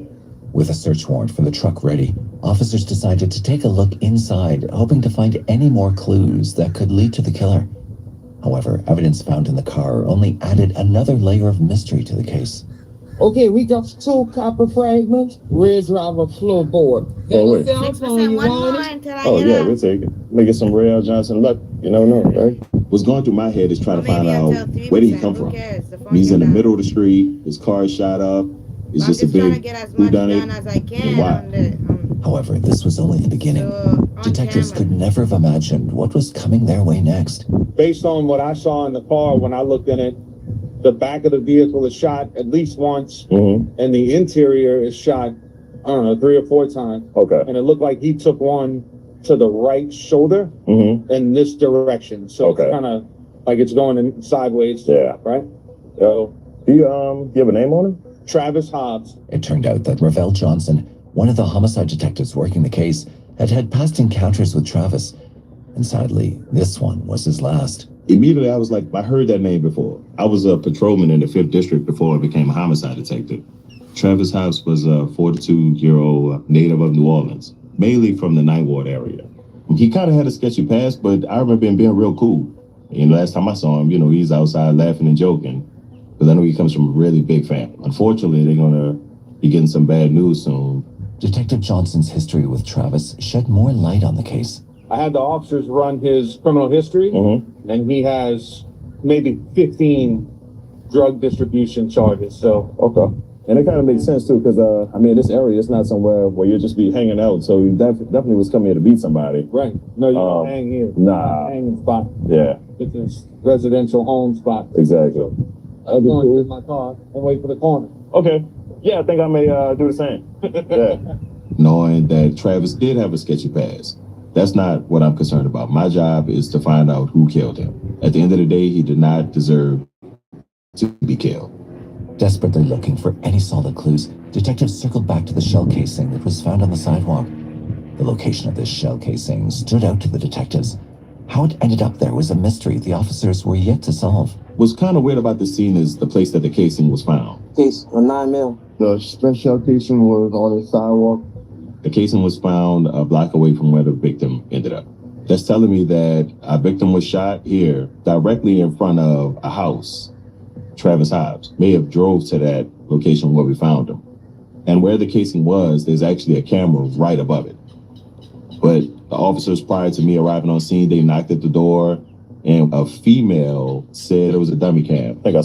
U: With a search warrant for the truck ready, officers decided to take a look inside, hoping to find any more clues that could lead to the killer. However, evidence found in the car only added another layer of mystery to the case.
X: Okay, we got 2 copper fragments, red driver floorboard.
W: Oh, wait.
C: 6%, one more until I
W: Oh,
C: get
W: yeah,
C: up.
W: we'll take it. Make it some Rail Johnson luck. You never know, right? What's going through my head is trying to find out where did he come from. He's in the middle of the street. His car is shot up. It's just a big whodunit. And why?
U: However, this was only the beginning. Detectives could never have imagined what was coming their way next.
X: Based on what I saw in the car when I looked in it, the back of the vehicle is shot at least once, and the interior is shot, I don't know, 3 or 4 times.
W: Okay.
X: And it looked like he took one to the right shoulder in this direction. So it's kind of like it's going in sideways.
W: Yeah.
X: Right?
W: So, do you have a name on him?
X: Travis Hobbs.
U: It turned out that Ravel Johnson, one of the homicide detectives working the case, had past encounters with Travis. And sadly, this one was his last.
W: Immediately, I was like, I heard that name before. I was a patrolman in the 5th District before I became a homicide detective. Travis Hobbs was a 42-year-old native of New Orleans, mainly from the Ninth Ward area. He kind of had a sketchy past, but I remember him being real cool. And last time I saw him, he's outside laughing and joking. because I know he comes from a really big family. Unfortunately, they're gonna be getting some bad news soon.
U: Detective Johnson's history with Travis shed more light on the case.
J: I had the officers run his criminal history, and he has maybe 15 drug distribution charges. So
W: Okay. And it kind of makes sense too, because I mean, this area is not somewhere where you'll just be hanging out. So he definitely was coming here to beat somebody.
J: right, no, you don't hang here.
W: Nah.
J: Hanging spot.
W: Yeah,
J: It's a residential home spot.
W: exactly.
J: I'm going to get my car and wait for the corner.
W: Okay. Yeah, I think I may do the same. Yeah. Knowing that Travis did have a sketchy past, that's not what I'm concerned about. My job is to find out who killed him. At the end of the day, he did not deserve to be killed.
U: Desperately looking for any solid clues, detectives circled back to the shell casing that was found on the sidewalk. The location of this shell casing stood out to the detectives. How it ended up there was a mystery the officers were yet to solve.
W: What's kind of weird about this scene is the place that the casing was found.
X: Case on 9mm.
W: The special casing was on the sidewalk. The casing was found a block away from where the victim ended up. That's telling me that our victim was shot here, directly in front of a house. Travis Hobbs may have drove to that location where we found him. And where the casing was, there's actually a camera right above it. But the officers, prior to me arriving on scene, they knocked at the door, and a female said it was a dummy cam. I think I